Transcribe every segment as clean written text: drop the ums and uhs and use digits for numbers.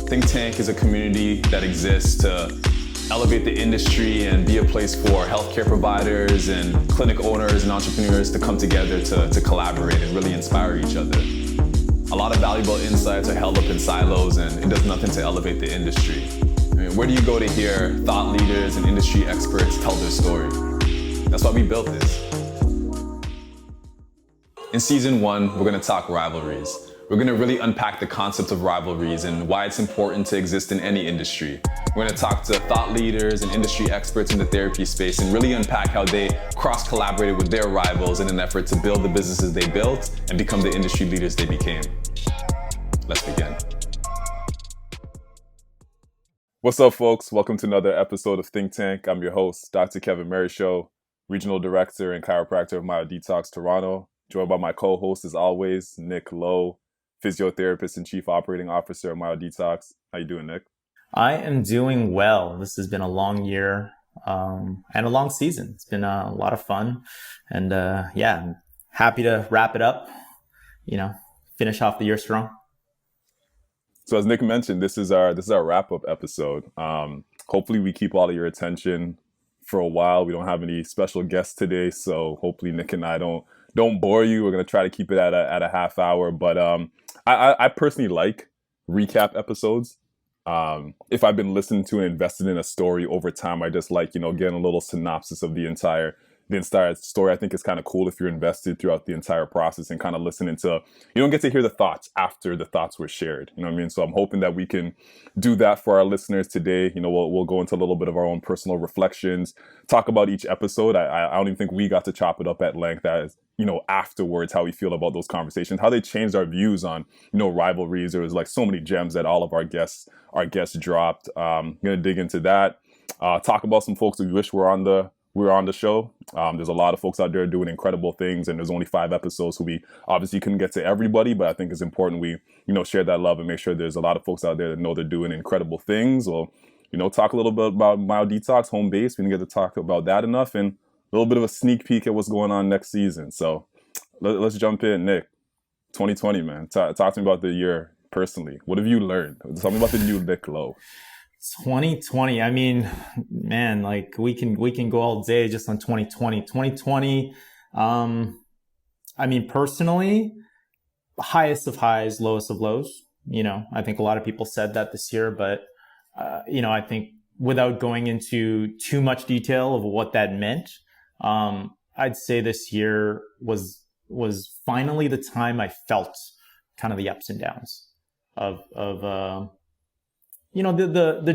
ThinkTank is a community that exists to elevate the industry and be a place for healthcare providers and clinic owners and entrepreneurs to come together to collaborate and really inspire each other. A lot of valuable insights are held up in silos, and it does nothing to elevate the industry. I mean, where do you go to hear thought leaders and industry experts tell their story? That's why we built this. In season 1, we're going to talk rivalries. We're going to really unpack the concept of rivalries and why it's important to exist in any industry. We're going to talk to thought leaders and industry experts in the therapy space and really unpack how they cross-collaborated with their rivals in an effort to build the businesses they built and become the industry leaders they became. Let's begin. What's up, folks? Welcome to another episode of Think Tank. I'm your host, Dr. Kevin Marryshow, Regional Director and Chiropractor of MyoDetox Toronto, joined by my co-host, as always, Nick Lo, Physiotherapist and Chief Operating Officer of MyoDetox. How you doing, Nick? I am doing well. This has been a long year and a long season. It's been a lot of fun, and I'm happy to wrap it up. Finish off the year strong. So as Nick mentioned, this is our wrap-up episode. Hopefully we keep all of your attention for a while. We don't have any special guests today, so hopefully Nick and I don't bore you. We're gonna try to keep it at a half hour, but I personally like recap episodes. If I've been listening to and invested in a story over time, I just like, getting a little synopsis of the entire story. I think it's kind of cool if you're invested throughout the entire process and kind of listening to, you don't get to hear the thoughts after the thoughts were shared. You know what I mean? So I'm hoping that we can do that for our listeners today. We'll go into a little bit of our own personal reflections, talk about each episode. I don't even think we got to chop it up at length as, afterwards, how we feel about those conversations, how they changed our views on, rivalries. There was like so many gems that all of our guests dropped. I'm going to dig into that, talk about some folks we wish were on the show. There's a lot of folks out there doing incredible things, and there's only 5 episodes, so we obviously couldn't get to everybody, but I think it's important we, share that love and make sure there's a lot of folks out there that know they're doing incredible things, or, talk a little bit about MyoDetox home base. We didn't get to talk about that enough, and a little bit of a sneak peek at what's going on next season. So let's jump in. Nick, 2020, man. Talk to me about the year personally. What have you learned? Tell me about the new Nick Lo. 2020. I mean, man, like we can go all day just on 2020. 2020. I mean, personally, highest of highs, lowest of lows. I think a lot of people said that this year, but I think without going into too much detail of what that meant, I'd say this year was finally the time I felt kind of the ups and downs of the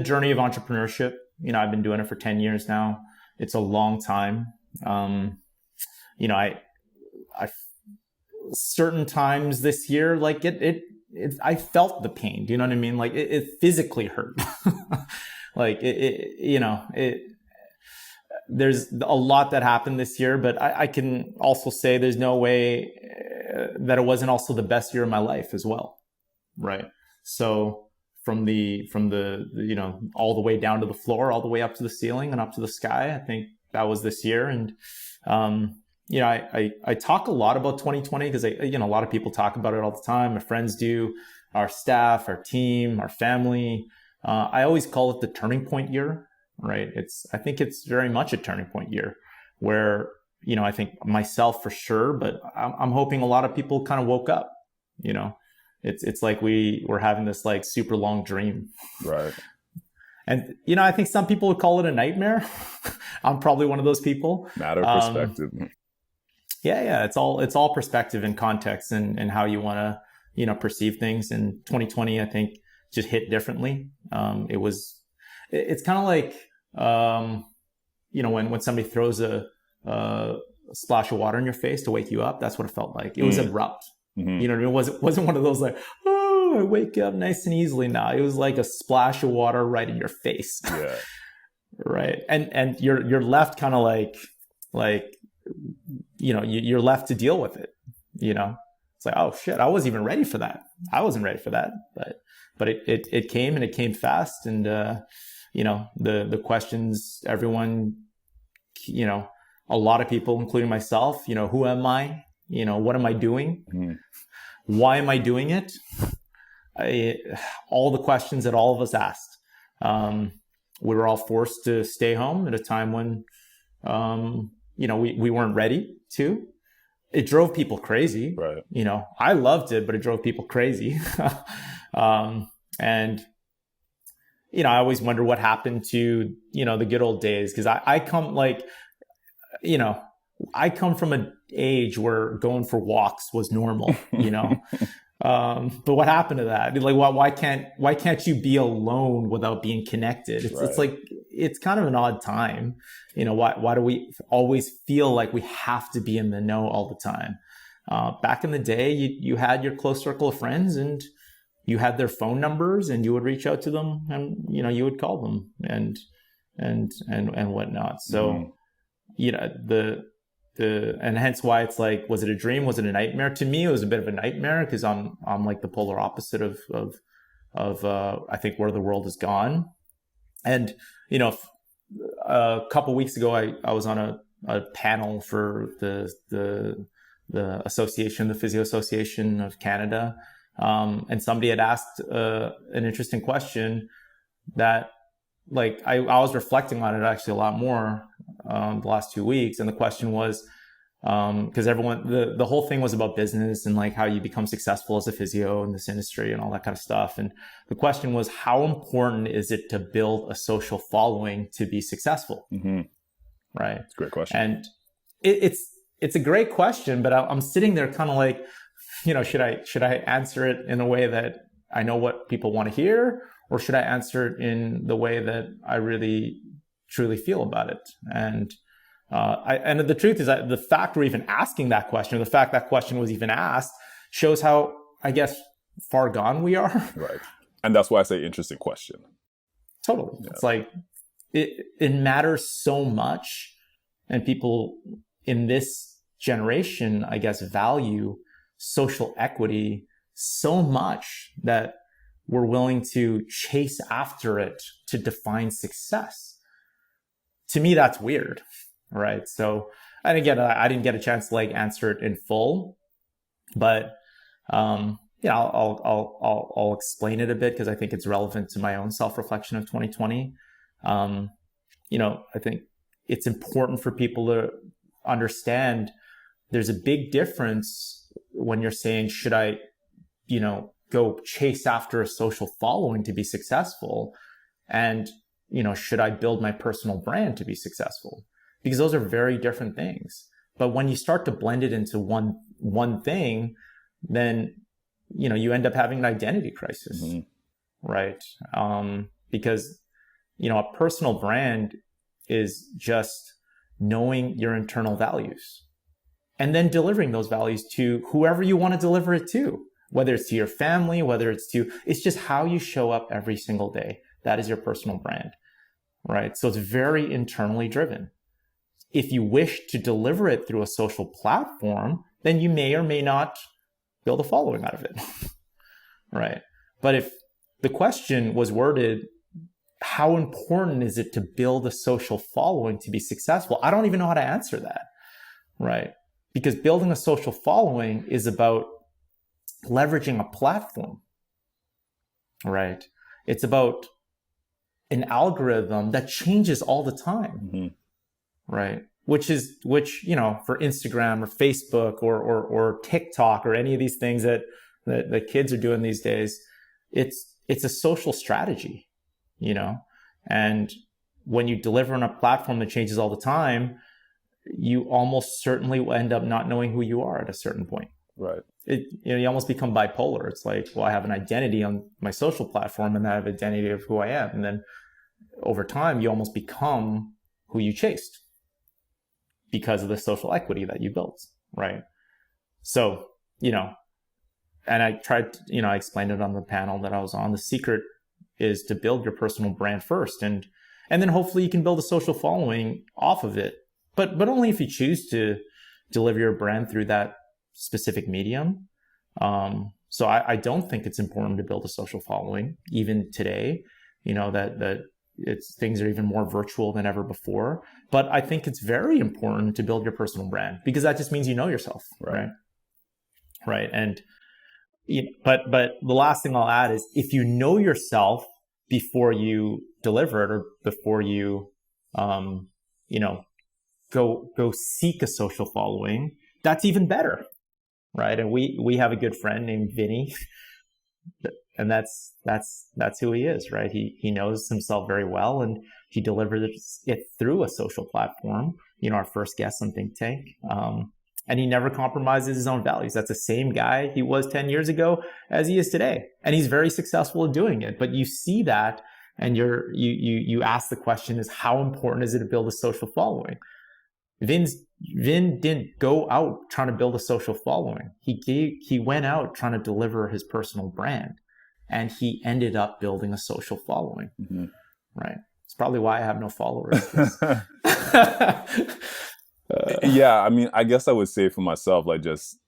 journey of entrepreneurship. I've been doing it for 10 years now. It's a long time. I certain times this year, like I felt the pain. Do you know what I mean? Like it physically hurt. Like there's a lot that happened this year, but I can also say there's no way that it wasn't also the best year of my life as well. Right. So from the all the way down to the floor, all the way up to the ceiling and up to the sky, I think that was this year. And, I talk a lot about 2020 because a lot of people talk about it all the time. My friends do, our staff, our team, our family. I always call it the turning point year, right? I think it's very much a turning point year where, I think myself for sure, but I'm hoping a lot of people kind of woke up, It's like we were having this like super long dream. Right. And, I think some people would call it a nightmare. I'm probably one of those people. Matter of perspective. Yeah. It's all perspective and context and how you want to, perceive things. And 2020, I think, just hit differently. It's kind of like, when somebody throws a splash of water in your face to wake you up, that's what it felt like. It was abrupt. Mm-hmm. You know what I mean? It wasn't one of those like, oh, I wake up nice and easily now. It was like a splash of water right in your face. Yeah. Right. And you're left kind of like, you're left to deal with it. It's like, oh shit, I wasn't even ready for that. I wasn't ready for that. But it came, and it came fast. And, the questions, everyone, a lot of people, including myself, who am I? What am I doing? Mm. Why am I doing it? all the questions that all of us asked. We were all forced to stay home at a time when, we weren't ready to. It drove people crazy. Right. I loved it, but it drove people crazy. And I always wonder what happened to, the good old days. Cause I come from an age where going for walks was normal, but what happened to that? Like, why can't you be alone without being connected? It's like, it's kind of an odd time. Why do we always feel like we have to be in the know all the time? Back in the day, you had your close circle of friends and you had their phone numbers and you would reach out to them and, you would call them and whatnot. So, and hence why it's like, was it a dream? Was it a nightmare? To me, it was a bit of a nightmare because I'm like the polar opposite of I think where the world has gone. And, a couple weeks ago, I was on a panel for the association, the Physio Association of Canada. And somebody had asked an interesting question that, like, I was reflecting on it actually a lot more the last 2 weeks. And the question was, because everyone, the whole thing was about business and like how you become successful as a physio in this industry and all that kind of stuff. And the question was, how important is it to build a social following to be successful? Mm-hmm. Right. That's a great question. And it's a great question, but I'm sitting there kind of like, should I answer it in a way that I know what people want to hear, or should I answer it in the way that I really truly feel about it? And the truth is that the fact we're even asking that question, or the fact that question was even asked, shows how, I guess, far gone we are. Right. And that's why I say interesting question. Totally. Yeah. It's like, it matters so much, and people in this generation, I guess, value social equity so much that we're willing to chase after it to define success. To me, that's weird, right? So, and again, I didn't get a chance to like answer it in full, but I'll explain it a bit because I think it's relevant to my own self-reflection of 2020. I think it's important for people to understand there's a big difference when you're saying, should I, go chase after a social following to be successful? And, should I build my personal brand to be successful? Because those are very different things. But when you start to blend it into one thing, then, you end up having an identity crisis, mm-hmm. right? Because, a personal brand is just knowing your internal values and then delivering those values to whoever you want to deliver it to, whether it's to your family, it's just how you show up every single day. That is your personal brand, right? So it's very internally driven. If you wish to deliver it through a social platform, then you may or may not build a following out of it, right? But if the question was worded, how important is it to build a social following to be successful? I don't even know how to answer that, right? Because building a social following is about leveraging a platform, right? It's about an algorithm that changes all the time, mm-hmm. right? Which, for Instagram or Facebook or TikTok or any of these things that the kids are doing these days, it's a social strategy, and when you deliver on a platform that changes all the time, you almost certainly will end up not knowing who you are at a certain point. Right. You almost become bipolar. It's like, well, I have an identity on my social platform and I have an identity of who I am. And then over time, you almost become who you chased because of the social equity that you built. Right. So, and I tried, I explained it on the panel that I was on. The secret is to build your personal brand first. And then hopefully you can build a social following off of it. But only if you choose to deliver your brand through that specific medium. So I don't think it's important to build a social following even today, that things are even more virtual than ever before. But I think it's very important to build your personal brand because that just means you know yourself, right? Right. And, but the last thing I'll add is if you know yourself before you deliver it or before you, you know, go seek a social following, that's even better, right? And we have a good friend named Vinny, and that's who he is, right? He knows himself very well, and he delivers it through a social platform. Our first guest on ThinkTank, and he never compromises his own values. That's the same guy he was 10 years ago as he is today, and he's very successful at doing it. But you see that, and you ask the question: is how important is it to build a social following? Vin didn't go out trying to build a social following. He went out trying to deliver his personal brand, and he ended up building a social following. Mm-hmm. Right. It's probably why I have no followers. Yeah, I mean, I guess I would say for myself, like just,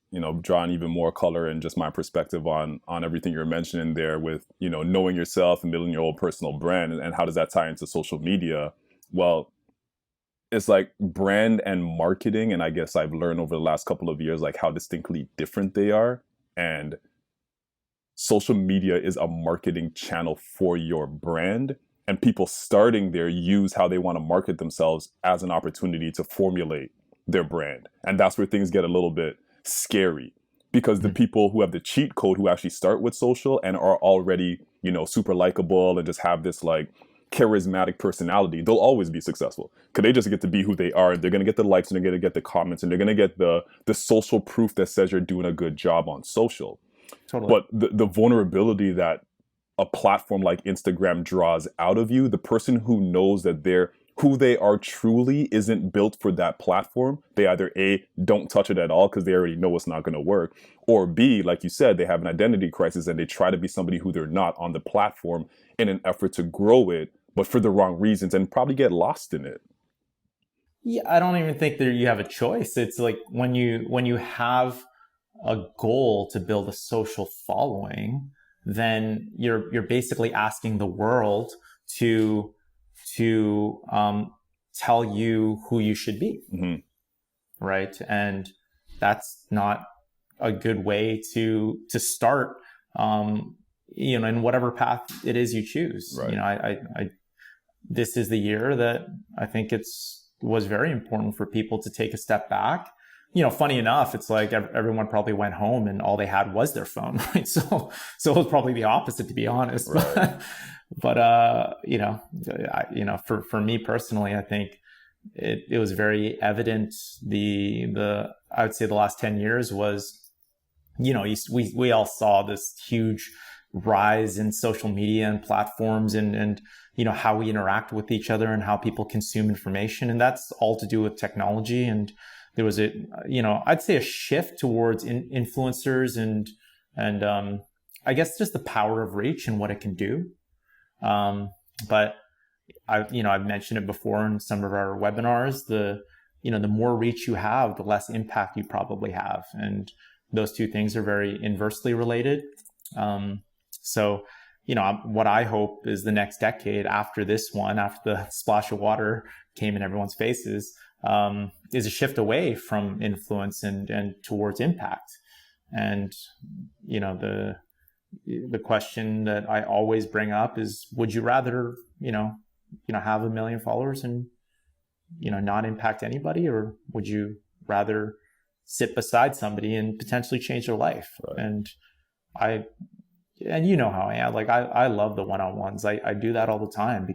drawing even more color and just my perspective on everything you're mentioning there with, knowing yourself and building your own personal brand, and how does that tie into social media? Well, it's like brand and marketing, and I guess I've learned over the last couple of years like how distinctly different they are. And social media is a marketing channel for your brand, and people starting there use how they want to market themselves as an opportunity to formulate their brand. And that's where things get a little bit scary, because the people who have the cheat code, who actually start with social and are already, super likable and just have this like charismatic personality, they'll always be successful because they just get to be who they are. They're going to get the likes, and they're going to get the comments, and they're going to get the social proof that says you're doing a good job on social. Totally. But the vulnerability that a platform like Instagram draws out of you, the person who knows that who they are truly isn't built for that platform, they either A, don't touch it at all because they already know it's not going to work, or B, like you said, they have an identity crisis and they try to be somebody who they're not on the platform in an effort to grow it, but for the wrong reasons, and probably get lost in it. Yeah, I don't even think that you have a choice. It's like when you have a goal to build a social following, then you're basically asking the world to tell you who you should be, mm-hmm. right? And that's not a good way to start, in whatever path it is you choose. Right. I this is the year that I think was very important for people to take a step back. Funny enough, it's like everyone probably went home and all they had was their phone, right? So it was probably the opposite, to be honest. Right. But for me personally, I think it was very evident. I would say the last 10 years was, we all saw this huge rise in social media and platforms and how we interact with each other and how people consume information, and that's all to do with technology. And there was I'd say a shift towards influencers and I guess just the power of reach and what it can do. But I've mentioned it before in some of our webinars, the more reach you have, the less impact you probably have. And those two things are very inversely related. So what I hope is the next decade after this one, after the splash of water came in everyone's faces, is a shift away from influence and towards impact. And, the question that I always bring up is, would you rather, have 1 million followers and, not impact anybody? Or would you rather sit beside somebody and potentially change their life? Right. And you know how I am. Like, I love the one-on-ones. I do that all the time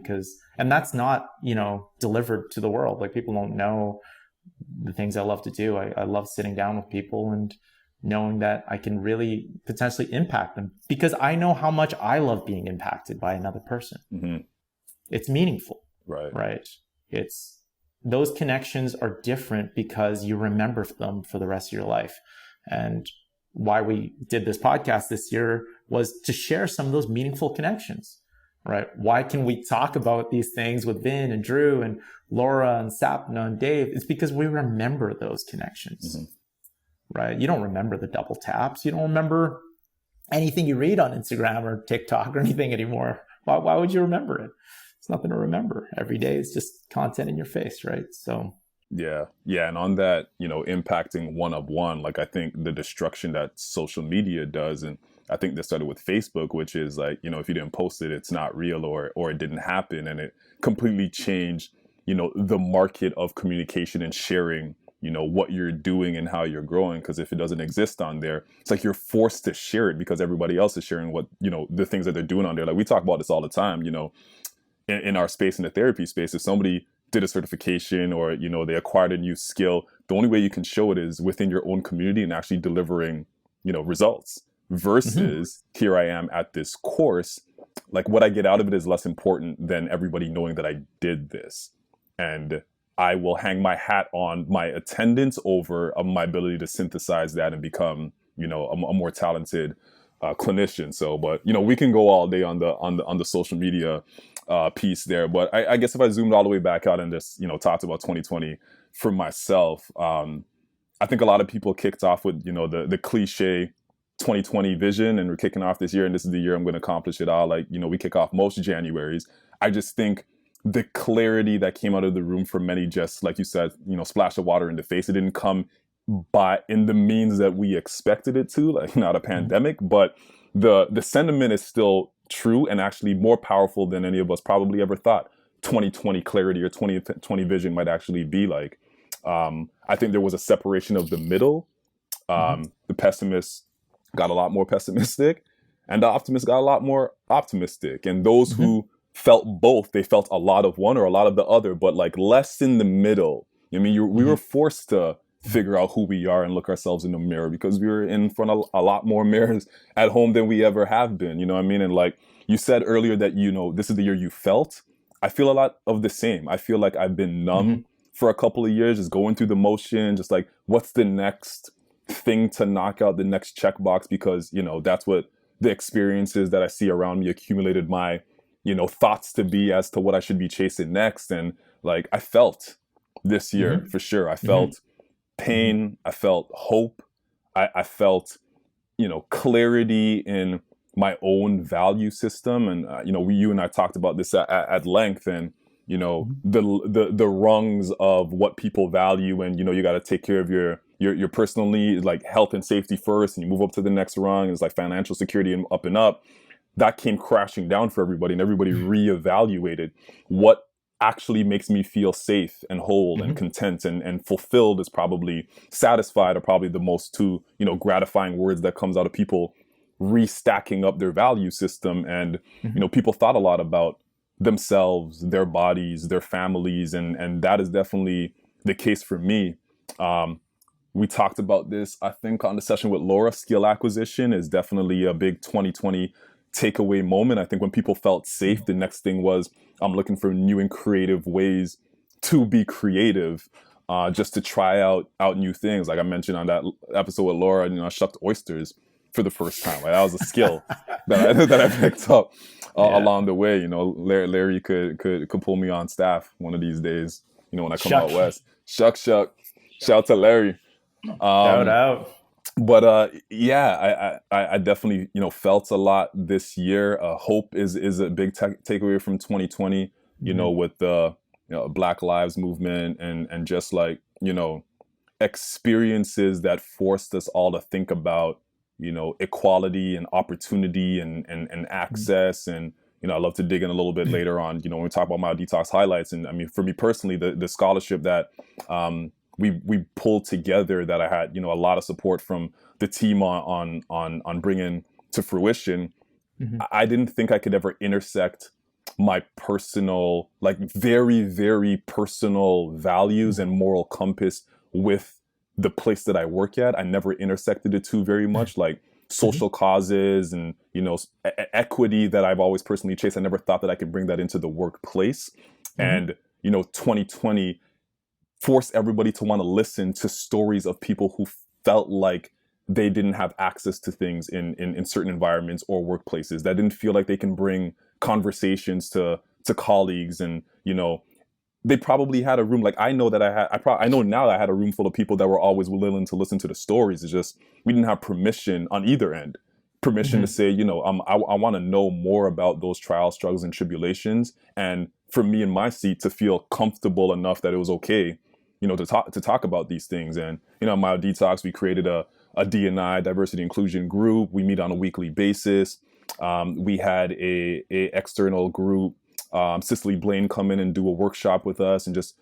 and that's not, delivered to the world. Like, people don't know the things I love to do. I love sitting down with people and knowing that I can really potentially impact them, because I know how much I love being impacted by another person. Mm-hmm. It's meaningful. Right. Those connections are different because you remember them for the rest of your life. And why we did this podcast this year was to share some of those meaningful connections, right? Why can we talk about these things with Vin and Drew and Laura and Sapna and Dave? It's because we remember those connections, mm-hmm. right? You don't remember the double taps. You don't remember anything you read on Instagram or TikTok or anything anymore. Why would you remember it? It's nothing to remember. Every day is just content in your face, right? So Yeah. Yeah. And on that, impacting one of one, like I think the destruction that social media does, and I think this started with Facebook, which is like, if you didn't post it, it's not real, or it didn't happen. And it completely changed, the market of communication and sharing, what you're doing and how you're growing. Cause if it doesn't exist on there, it's like you're forced to share it because everybody else is sharing what, the things that they're doing on there. Like we talk about this all the time, in our space, in the therapy space. If somebody did a certification, or they acquired a new skill, the only way you can show it is within your own community and actually delivering results, Mm-hmm. versus here I am at this course, like what I get out of it is less important than everybody knowing that I did this. And I will hang my hat on my attendance over my ability to synthesize that and become a more talented clinician. So, but we can go all day on the social media piece there. But I guess if I zoomed all the way back out and just talked about 2020 for myself, I think a lot of people kicked off with the cliche 2020 vision, and we're kicking off this year, and this is the year I'm going to accomplish it all. Like we kick off most Januaries. I just think the clarity that came out of the room for many, just like you said, splash of water in the face. It didn't come by in the means that we expected it to, like not a Mm-hmm. pandemic, but the sentiment is still true and actually more powerful than any of us probably ever thought 2020 clarity or 2020 vision might actually be like. I think there was a separation of the middle. Mm-hmm. The pessimists got a lot more pessimistic, and the optimists got a lot more optimistic. And those Mm-hmm. who felt both, they felt a lot of one or a lot of the other, but like less in the middle. I mean, we were forced to figure out who we are and look ourselves in the mirror because we were in front of a lot more mirrors at home than we ever have been. You know what I mean? And like you said earlier that, this is the year you felt. I feel a lot of the same. I feel like I've been Mm-hmm. numb for a couple of years, just going through the motion, just like, what's the next thing to knock out, the next checkbox? Because, that's what the experiences that I see around me accumulated my, thoughts to be as to what I should be chasing next. And like, I felt this year Mm-hmm. for sure. I Mm-hmm. felt pain. I felt hope. I felt, clarity in my own value system. And, you and I talked about this at length, and, Mm-hmm. the rungs of what people value. And, you got to take care of your personal needs, like health and safety first, and you move up to the next rung. It's like financial security and up and up. That came crashing down for everybody, and everybody reevaluated what actually makes me feel safe and whole and Mm-hmm. content and fulfilled. Is probably satisfied, or probably the most two gratifying words that comes out of people restacking up their value system. And Mm-hmm. people thought a lot about themselves, their bodies, their families, and that is definitely the case for me. um, we talked about this, I think, on the session with Laura. Skill acquisition is definitely a big 2020 takeaway moment. I think when people felt safe, the next thing was, I'm looking for new and creative ways to be creative, just to try out new things. Like I mentioned on that episode with Laura, I shucked oysters for the first time. Like that was a skill that I that I picked up Yeah. along the way. Larry could pull me on staff one of these days. When I come Shuck. out west, shuck. Shout out to Larry. Shout Um, out. but yeah, I definitely felt a lot this year. Hope is a big takeaway from 2020. Mm-hmm. With the Black Lives Movement, and just like experiences that forced us all to think about equality and opportunity and access. And I love to dig in a little bit later on when we talk about my detox highlights. And I mean, for me personally, the scholarship that we pulled together, that I had a lot of support from the team on bringing to fruition. Mm-hmm. I didn't think I could ever intersect my personal, like very, very personal values and moral compass with the place that I work at. I never intersected the two very much, like Mm-hmm. social causes and, equity that I've always personally chased. I never thought that I could bring that into the workplace. Mm-hmm. And, 2020 forced everybody to want to listen to stories of people who felt like they didn't have access to things in certain environments or workplaces, that didn't feel like they can bring conversations to colleagues. And they probably had a room, like I know that I know now that I had a room full of people that were always willing to listen to the stories. It's just we didn't have permission on either end, permission to Mm-hmm. say, I want to know more about those trials, struggles, and tribulations, and for me in my seat to feel comfortable enough that it was okay to talk about these things. And my detox, we created a D&I, diversity inclusion group. We meet on a weekly basis. We had a external group, Cicely Blaine, come in and do a workshop with us, and just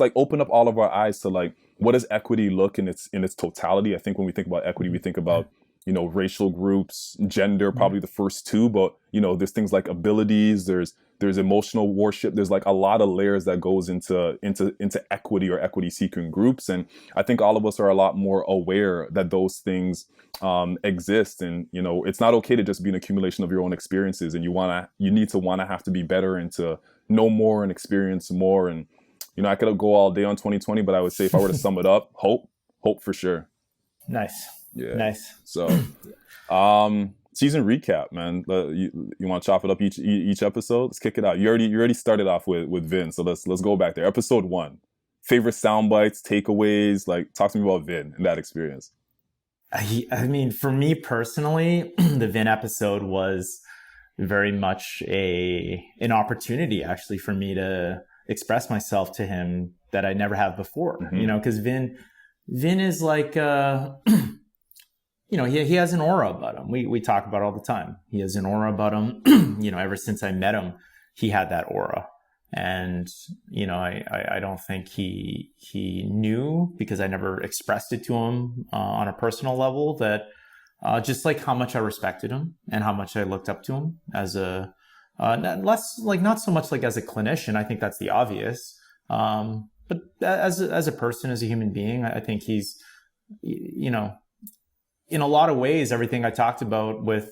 like open up all of our eyes to like, what does equity look in its totality. I think when we think about equity, we think about racial groups, gender, probably the first two, but there's things like abilities, there's emotional worship, there's like a lot of layers that goes into equity or equity seeking groups. And I think all of us are a lot more aware that those things exist. And it's not okay to just be an accumulation of your own experiences, and you need to have to be better and to know more and experience more. And I could go all day on 2020, but I would say if I were to sum it up, hope for sure. Nice. Yeah. Nice. So, season recap, man. You want to chop it up each episode? Let's kick it out. You already started off with Vin, so let's go back there. Episode 1, favorite sound bites, takeaways. Like, talk to me about Vin and that experience. I mean, for me personally, the Vin episode was very much an opportunity, actually, for me to express myself to him that I never have before. Mm-hmm. Because Vin is like. He has an aura about him. We talk about it all the time. He has an aura about him. Ever since I met him, he had that aura. And, I don't think he knew, because I never expressed it to him on a personal level, that just like how much I respected him and how much I looked up to him as not so much like as a clinician. I think that's the obvious. But as a person, as a human being, I think he's, in a lot of ways, everything I talked about with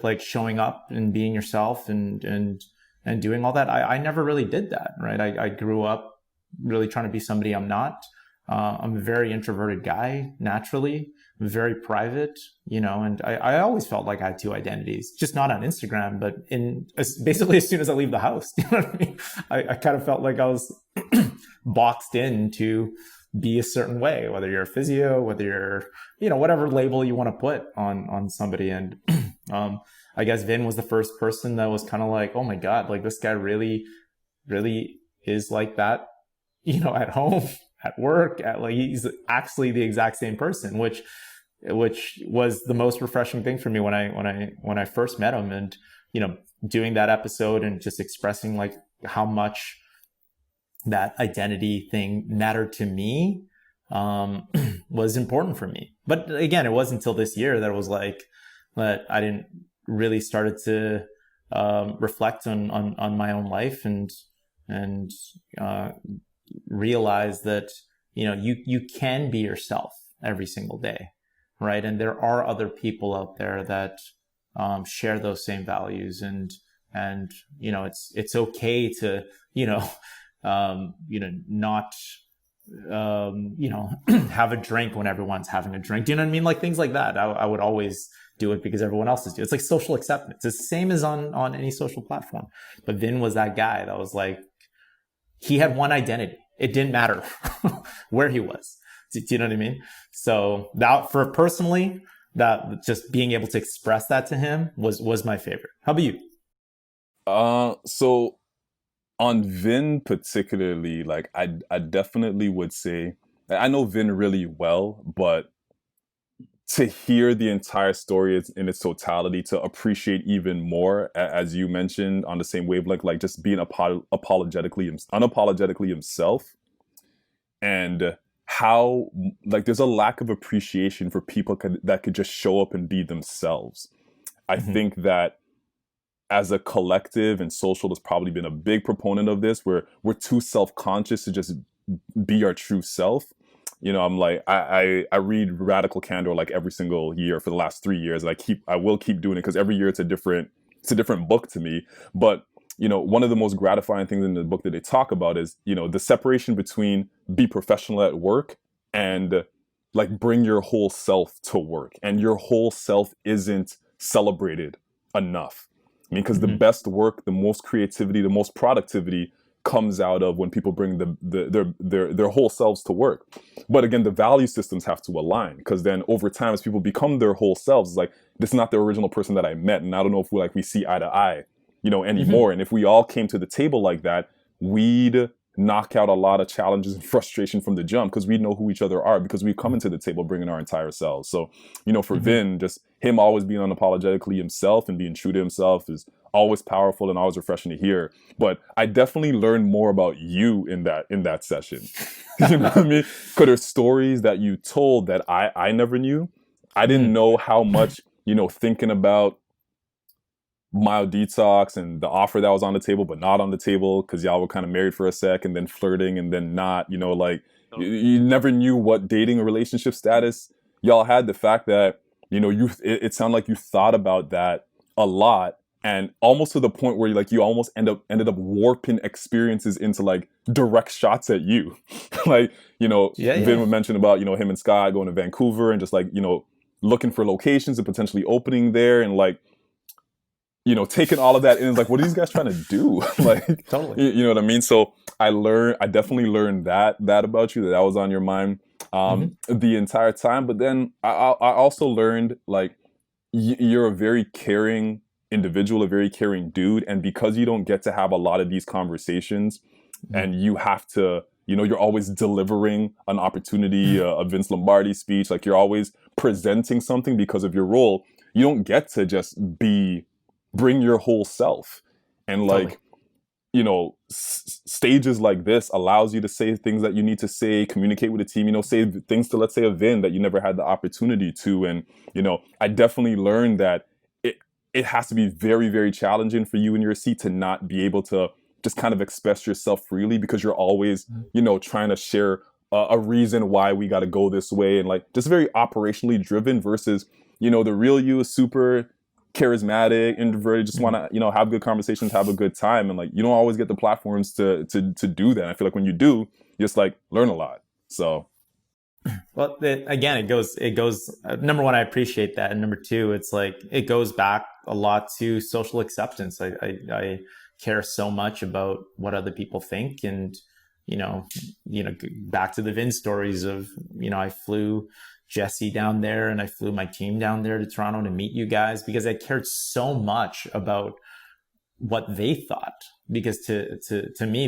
like showing up and being yourself and doing all that, I never really did that, right? I grew up really trying to be somebody I'm not. I'm a very introverted guy, naturally, very private, and I always felt like I had two identities, just not on Instagram, but basically as soon as I leave the house. You know what I mean? I kind of felt like I was boxed in to be a certain way, whether you're a physio, whether you're, whatever label you want to put on somebody. And I guess Vin was the first person that was kind of like, oh my God, like this guy really, really is like that, at home, at work, he's actually the exact same person, which was the most refreshing thing for me when I first met him. And, doing that episode and just expressing like how much that identity thing mattered to me was important for me. But again, it wasn't until this year that it was like that I didn't really started to reflect on my own life and realize that you can be yourself every single day, right? And there are other people out there that share those same values, and it's okay to not, have a drink when everyone's having a drink. Do you know what I mean? Like things like that. I would always do it because everyone else is doing it. It's like social acceptance. It's the same as on any social platform. But Vin was that guy that was like, he had one identity. It didn't matter where he was. Do you know what I mean? So that for personally, that just being able to express that to him was my favorite. How about you? So on Vin particularly, like I definitely would say, I know Vin really well, but to hear the entire story in its totality, to appreciate even more, as you mentioned, on the same wavelength, like just being unapologetically himself, and how like there's a lack of appreciation for people that could just show up and be themselves. I think that as a collective and social has probably been a big proponent of this, where we're too self-conscious to just be our true self. I'm like, I read Radical Candor like every single year for the last 3 years, and I will keep doing it because every year it's a different book to me. But one of the most gratifying things in the book that they talk about is the separation between be professional at work and like bring your whole self to work, and your whole self isn't celebrated enough. I mean, because the best work, the most creativity, the most productivity comes out of when people bring their whole selves to work. But again, the value systems have to align, because then over time, as people become their whole selves, it's like, this is not the original person that I met, and I don't know if we see eye to eye, anymore. And if we all came to the table like that, we'd knock out a lot of challenges and frustration from the jump because we know who each other are because we come into the table bringing our entire selves. So, for Vin, just him always being unapologetically himself and being true to himself is always powerful and always refreshing to hear. But I definitely learned more about you in that session. You know what I mean? Because there's stories that you told that I never knew. I didn't know how much, thinking about mild detox and the offer that was on the table but not on the table because y'all were kind of married for a sec and then flirting and then not, you never knew what dating or relationship status y'all had. The fact that it sounded like you thought about that a lot, and almost to the point where you almost ended up warping experiences into like direct shots at you. Like, Vin would mention about him and Scott going to Vancouver and just like looking for locations and potentially opening there, and like taking all of that in, like, what are these guys trying to do? Like, Totally. You know what I mean? So I definitely learned that about you, that was on your mind the entire time. But then I also learned, like, you're a very caring individual, a very caring dude. And because you don't get to have a lot of these conversations and you have to, you're always delivering an opportunity, a Vince Lombardi speech, like you're always presenting something because of your role. You don't get to just bring your whole self. And like, Totally. Stages like this allows you to say things that you need to say, communicate with the team, say things to, let's say, a Vin that you never had the opportunity to. And, I definitely learned that it has to be very, very challenging for you in your seat to not be able to just kind of express yourself freely because you're always, trying to share a reason why we got to go this way. And like, just very operationally driven versus, the real you is super charismatic, introverted, just want to, have good conversations, have a good time. And like, you don't always get the platforms to do that. I feel like when you do, you just like learn a lot. So. Well, again, it goes, number one, I appreciate that. And number two, it's like, it goes back a lot to social acceptance. I care so much about what other people think. And, back to the Vin stories of, I flew Jesse down there and I flew my team down there to Toronto to meet you guys because I cared so much about what they thought, because to me,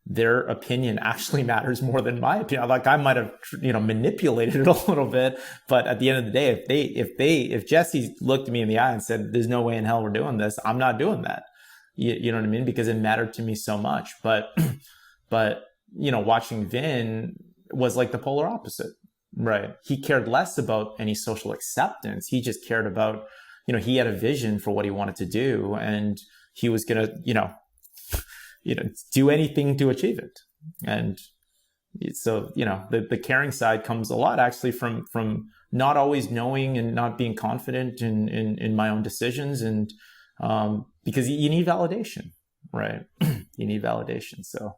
their opinion actually matters more than my opinion. Like, I might have, manipulated it a little bit, but at the end of the day, if Jesse looked me in the eye and said, "There's no way in hell we're doing this," I'm not doing that. You know what I mean? Because it mattered to me so much. But watching Vin was like the polar opposite, right? He cared less about any social acceptance. He just cared about, he had a vision for what he wanted to do, and he was gonna, do anything to achieve it. And so, the caring side comes a lot actually from not always knowing and not being confident in my own decisions. And because you need validation, right? You need validation. So,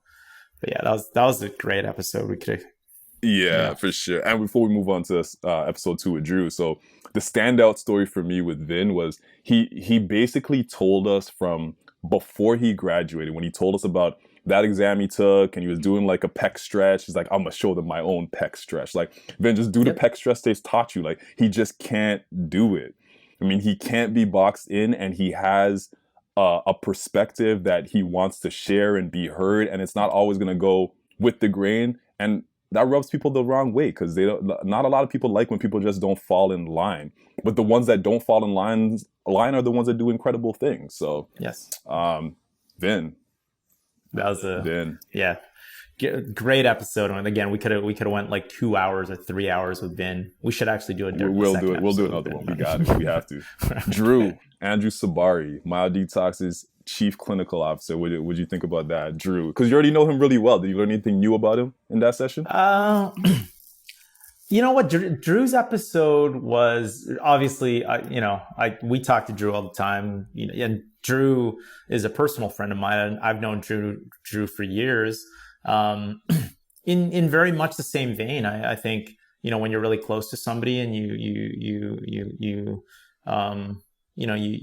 but yeah, that was a great episode. We could, Yeah, for sure. And before we move on to episode 2 with Drew, so the standout story for me with Vin was he basically told us from before he graduated, when he told us about that exam he took and he was doing like a pec stretch. He's like, I'm gonna show them my own pec stretch. Like, Vin, just do the pec stretch they've taught you. Like, he just can't do it. I mean, he can't be boxed in, and he has a perspective that he wants to share and be heard, and it's not always gonna go with the grain. And that rubs people the wrong way because not a lot of people like when people just don't fall in line. But the ones that don't fall in line are the ones that do incredible things. So yes, Vin, that was Vin, great episode. And again, we could have went like 2 hours or 3 hours with Vin. We should actually do it. We'll do it. We'll do another one. We got it. We have to. Drew, Andrew Sabari, Mild Detox's Chief Clinical Officer. What did you think about that, Drew? Because you already know him really well. Did you learn anything new about him in that session? You know what? Drew's episode was obviously, we talk to Drew all the time, and Drew is a personal friend of mine. I've known Drew for years. In very much the same vein, I think, when you're really close to somebody and you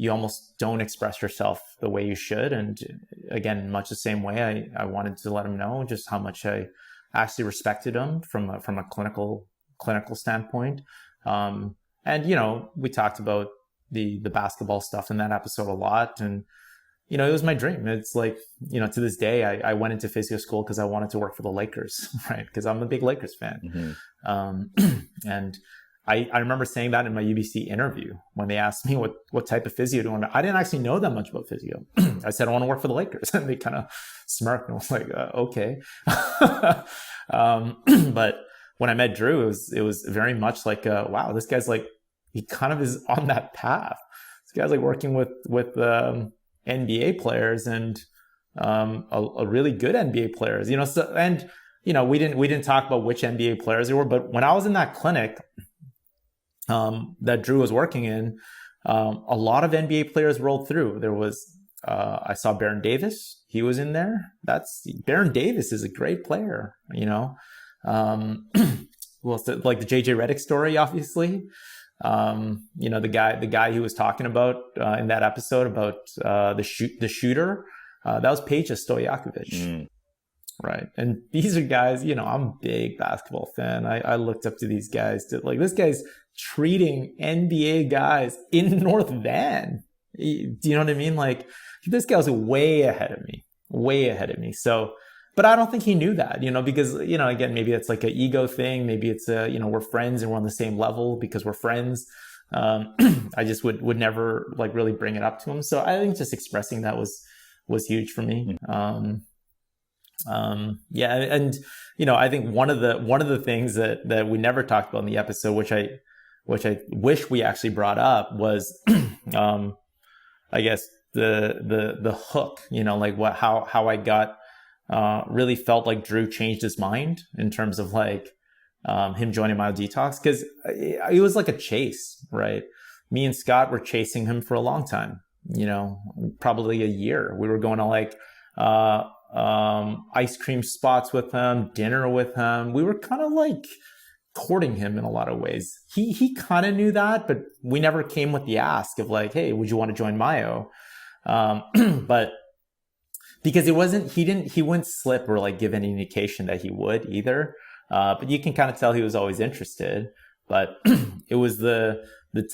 almost don't express yourself the way you should. And again, much the same way, I wanted to let him know just how much I actually respected him from a clinical standpoint. And, we talked about the basketball stuff in that episode a lot. And, it was my dream. It's like, to this day, I went into physio school because I wanted to work for the Lakers, right? Because I'm a big Lakers fan. Mm-hmm. And I remember saying that in my UBC interview when they asked me what type of physio do I want. I didn't actually know that much about physio. I said, I want to work for the Lakers. And they kind of smirked and was like, okay. But when I met Drew, it was very much like, wow, this guy's like, he kind of is on that path. This guy's like working with NBA players and a really good NBA players, So, and we didn't talk about which NBA players they were, but when I was in that clinic that Drew was working in, a lot of NBA players rolled through. There was I saw Baron Davis. He was in there. Baron Davis is a great player, Well, like the JJ Redick story, obviously. The guy he was talking about in that episode about the shooter, that was Peja Stojakovic. Right. And these are guys, I'm a big basketball fan. I looked up to these guys this guy's treating NBA guys in North Van. Do you know what I mean? Like, this guy was way ahead of me. So, but I don't think he knew that, because, again, maybe it's like an ego thing. Maybe it's we're friends and we're on the same level because we're friends. I just would never like really bring it up to him. So I think just expressing that was huge for me. Yeah. And, I think one of the things that we never talked about in the episode, which I wish we actually brought up was, I guess the hook, like how I got, really felt like Drew changed his mind in terms of like, him joining Myo Detox, because it was like a chase, right? Me and Scott were chasing him for a long time, probably a year. We were going to like, ice cream spots with him, dinner with him. We were kind of like courting him in a lot of ways. He kind of knew that, but we never came with the ask of like, hey, would you want to join Myo? But because he wouldn't slip or like give any indication that he would either. But you can kind of tell he was always interested. But it was the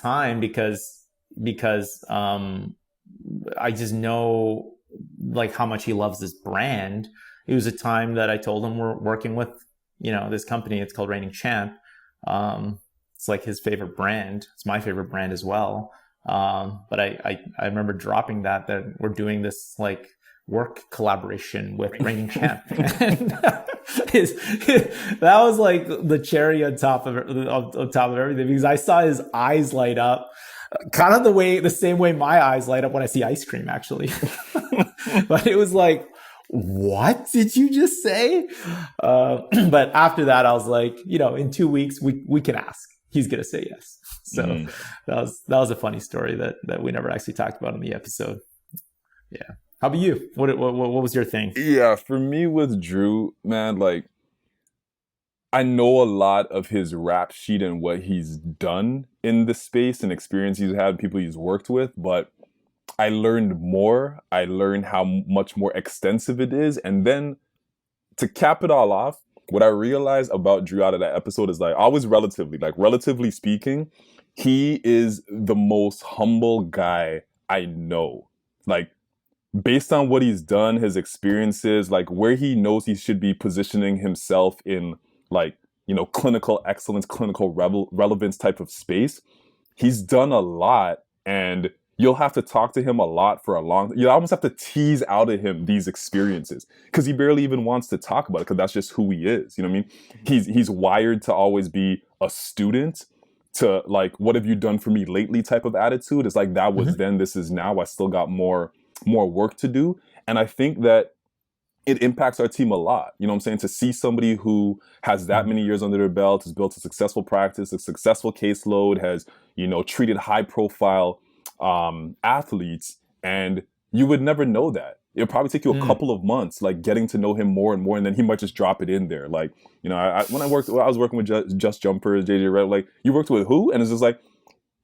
time because I just know like how much he loves this brand. It was a time that I told him we're working with, this company. It's called Reigning Champ. It's like his favorite brand. It's my favorite brand as well. But I remember dropping that we're doing this like work collaboration with Reigning Champ. And that was like the cherry on top of everything, because I saw his eyes light up kind of the same way my eyes light up when I see ice cream, actually. But it was like, what did you just say? But after that, I was like, in 2 weeks, we can ask. He's going to say yes. So that was a funny story that we never actually talked about in the episode. Yeah. How about you? What was your thing? Yeah, for me with Drew, man, like, I know a lot of his rap sheet and what he's done in the space and experience he's had, people he's worked with, but I learned more. I learned how much more extensive it is. And then to cap it all off, what I realized about Drew out of that episode is like, always relatively speaking, he is the most humble guy I know. Like, based on what he's done, his experiences, like where he knows he should be positioning himself in like, clinical excellence, clinical relevance type of space, he's done a lot, and you'll have to talk to him a lot for a long, you almost have to tease out of him these experiences because he barely even wants to talk about it because that's just who he is. You know what I mean? He's wired to always be a student, to like, what have you done for me lately type of attitude. It's like, that was then, this is now, I still got more work to do. And I think that it impacts our team a lot. You know what I'm saying? To see somebody who has that many years under their belt, has built a successful practice, a successful caseload, has, treated high profile athletes, and you would never know that. It'll probably take you a couple of months, like getting to know him more and more, and then he might just drop it in there. Like, when I was working with Just Jumpers, JJ Red, like, you worked with who? And it's just like,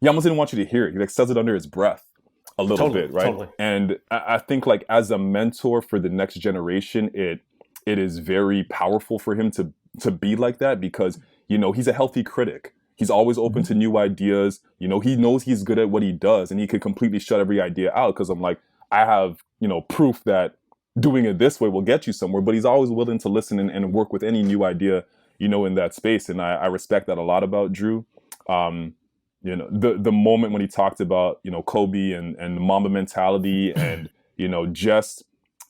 he almost didn't want you to hear it. He like says it under his breath a little bit, right? Totally. And I think like as a mentor for the next generation, it is very powerful for him to be like that, because, he's a healthy critic. He's always open to new ideas. He knows he's good at what he does, and he could completely shut every idea out because I'm like, I have, proof that doing it this way will get you somewhere. But he's always willing to listen and work with any new idea, in that space. And I respect that a lot about Drew. The moment when he talked about, Kobe and the Mamba mentality and, just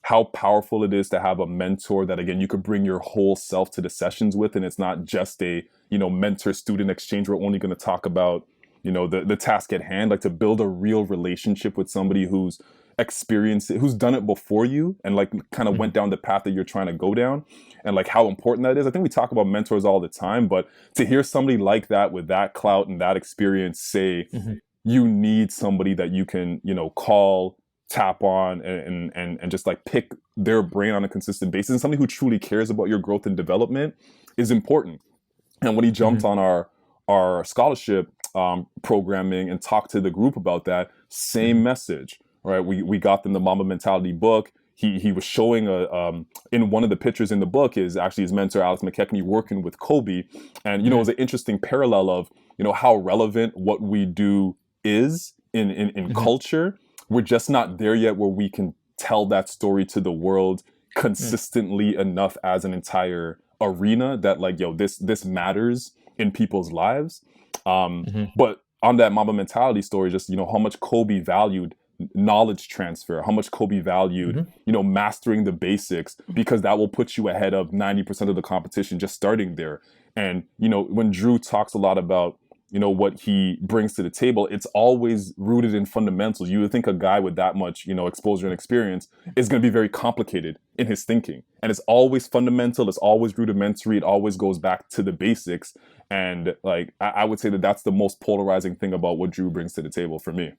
how powerful it is to have a mentor that, again, you could bring your whole self to the sessions with. And it's not just a, mentor student exchange. We're only going to talk about, the task at hand, like to build a real relationship with somebody who's experienced it, who's done it before you and like kind of went down the path that you're trying to go down, and like how important that is. I think we talk about mentors all the time, but to hear somebody like that with that clout and that experience say, you need somebody that you can, call, tap on, and just like pick their brain on a consistent basis, and somebody who truly cares about your growth and development is important. And when he jumped on our scholarship programming and talked to the group about that, same message, right? We got them the Mamba Mentality book. He was showing in one of the pictures in the book is actually his mentor, Alex McKechnie, working with Kobe. And, it was an interesting parallel of, how relevant what we do is in culture. We're just not there yet where we can tell that story to the world consistently enough as an entire arena that like, this matters in people's lives. But on that Mamba Mentality story, just, how much Kobe valued knowledge transfer, how much Kobe valued, mastering the basics, because that will put you ahead of 90% of the competition just starting there. And, when Drew talks a lot about, what he brings to the table, it's always rooted in fundamentals. You would think a guy with that much, exposure and experience is going to be very complicated in his thinking. And it's always fundamental. It's always rudimentary. It always goes back to the basics. And like, I would say that that's the most polarizing thing about what Drew brings to the table for me.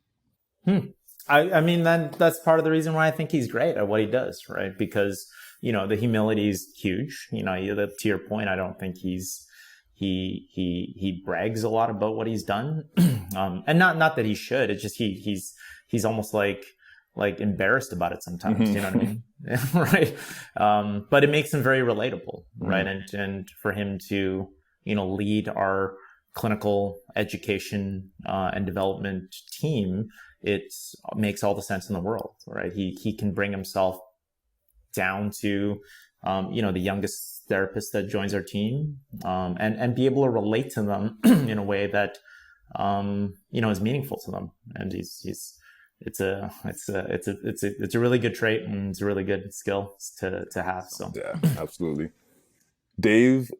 I mean, that's part of the reason why I think he's great at what he does, right? Because, the humility is huge. To your point, I don't think he brags a lot about what he's done. And not that he should, it's just he's almost like embarrassed about it sometimes, you know what I mean? Right. But it makes him very relatable, right? And for him to, lead our clinical education and development team, it makes all the sense in the world, right? He can bring himself down to, the youngest therapist that joins our team, and be able to relate to them in a way that, is meaningful to them. And it's a really good trait, and it's a really good skill to have. So yeah, absolutely. Dave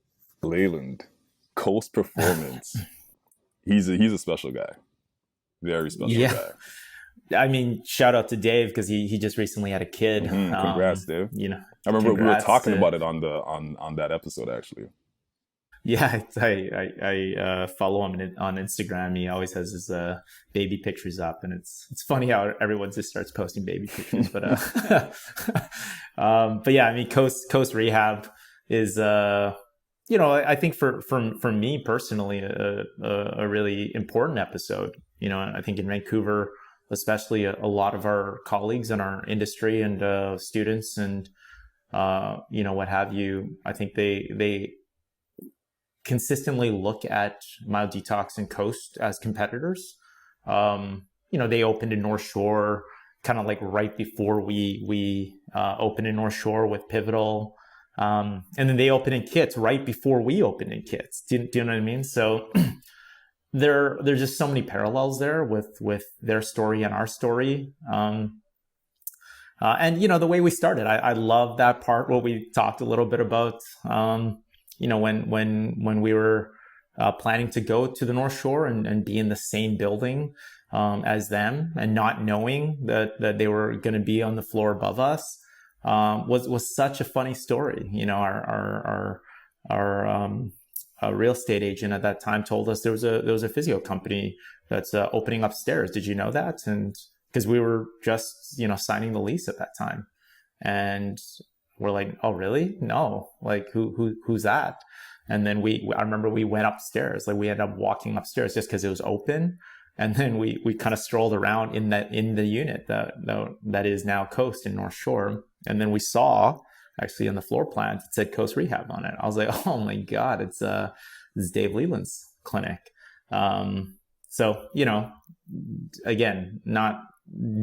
Leyland, Coast Performance. He's a special guy. Very special guy. I mean, shout out to Dave because he just recently had a kid. Congrats, Dave. I remember we were talking about it on that episode actually. Yeah, I follow him on Instagram. He always has his baby pictures up, and it's funny how everyone just starts posting baby pictures. But but yeah, I mean, Coast Rehab is I think for me personally a really important episode. I think in Vancouver, especially a lot of our colleagues in our industry and students and what have you, I think they consistently look at Mild Detox and Coast as competitors. They opened in North Shore kind of like right before we opened in North Shore with Pivotal. And then they opened in Kits right before we opened in Kits. Do you know what I mean? So there's just so many parallels there with their story and our story. And the way we started, I love that part. What we talked a little bit about, when we were planning to go to the North Shore and be in the same building as them, and not knowing that they were going to be on the floor above us, was such a funny story. Our real estate agent at that time told us there was a physio company that's opening upstairs. Did you know that? And because we were just signing the lease at that time, and we're like, oh really? No, like who's that? And then I remember we went upstairs. Like we ended up walking upstairs just because it was open, and then we kind of strolled around in the unit that is now Coast in North Shore, and then we saw actually on the floor plan it said Coast Rehab on it. I was like, oh my god, it's Dave Leland's clinic. So again, not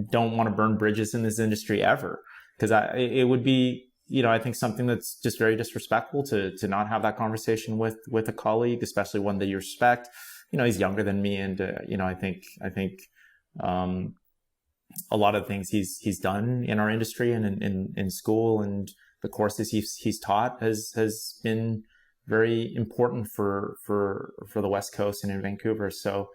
don't want to burn bridges in this industry ever, because it would be, I think something that's just very disrespectful to not have that conversation with a colleague, especially one that you respect. He's younger than me, and I think a lot of things he's done in our industry and in school, and the courses he's taught has been very important for the West Coast and in Vancouver. So,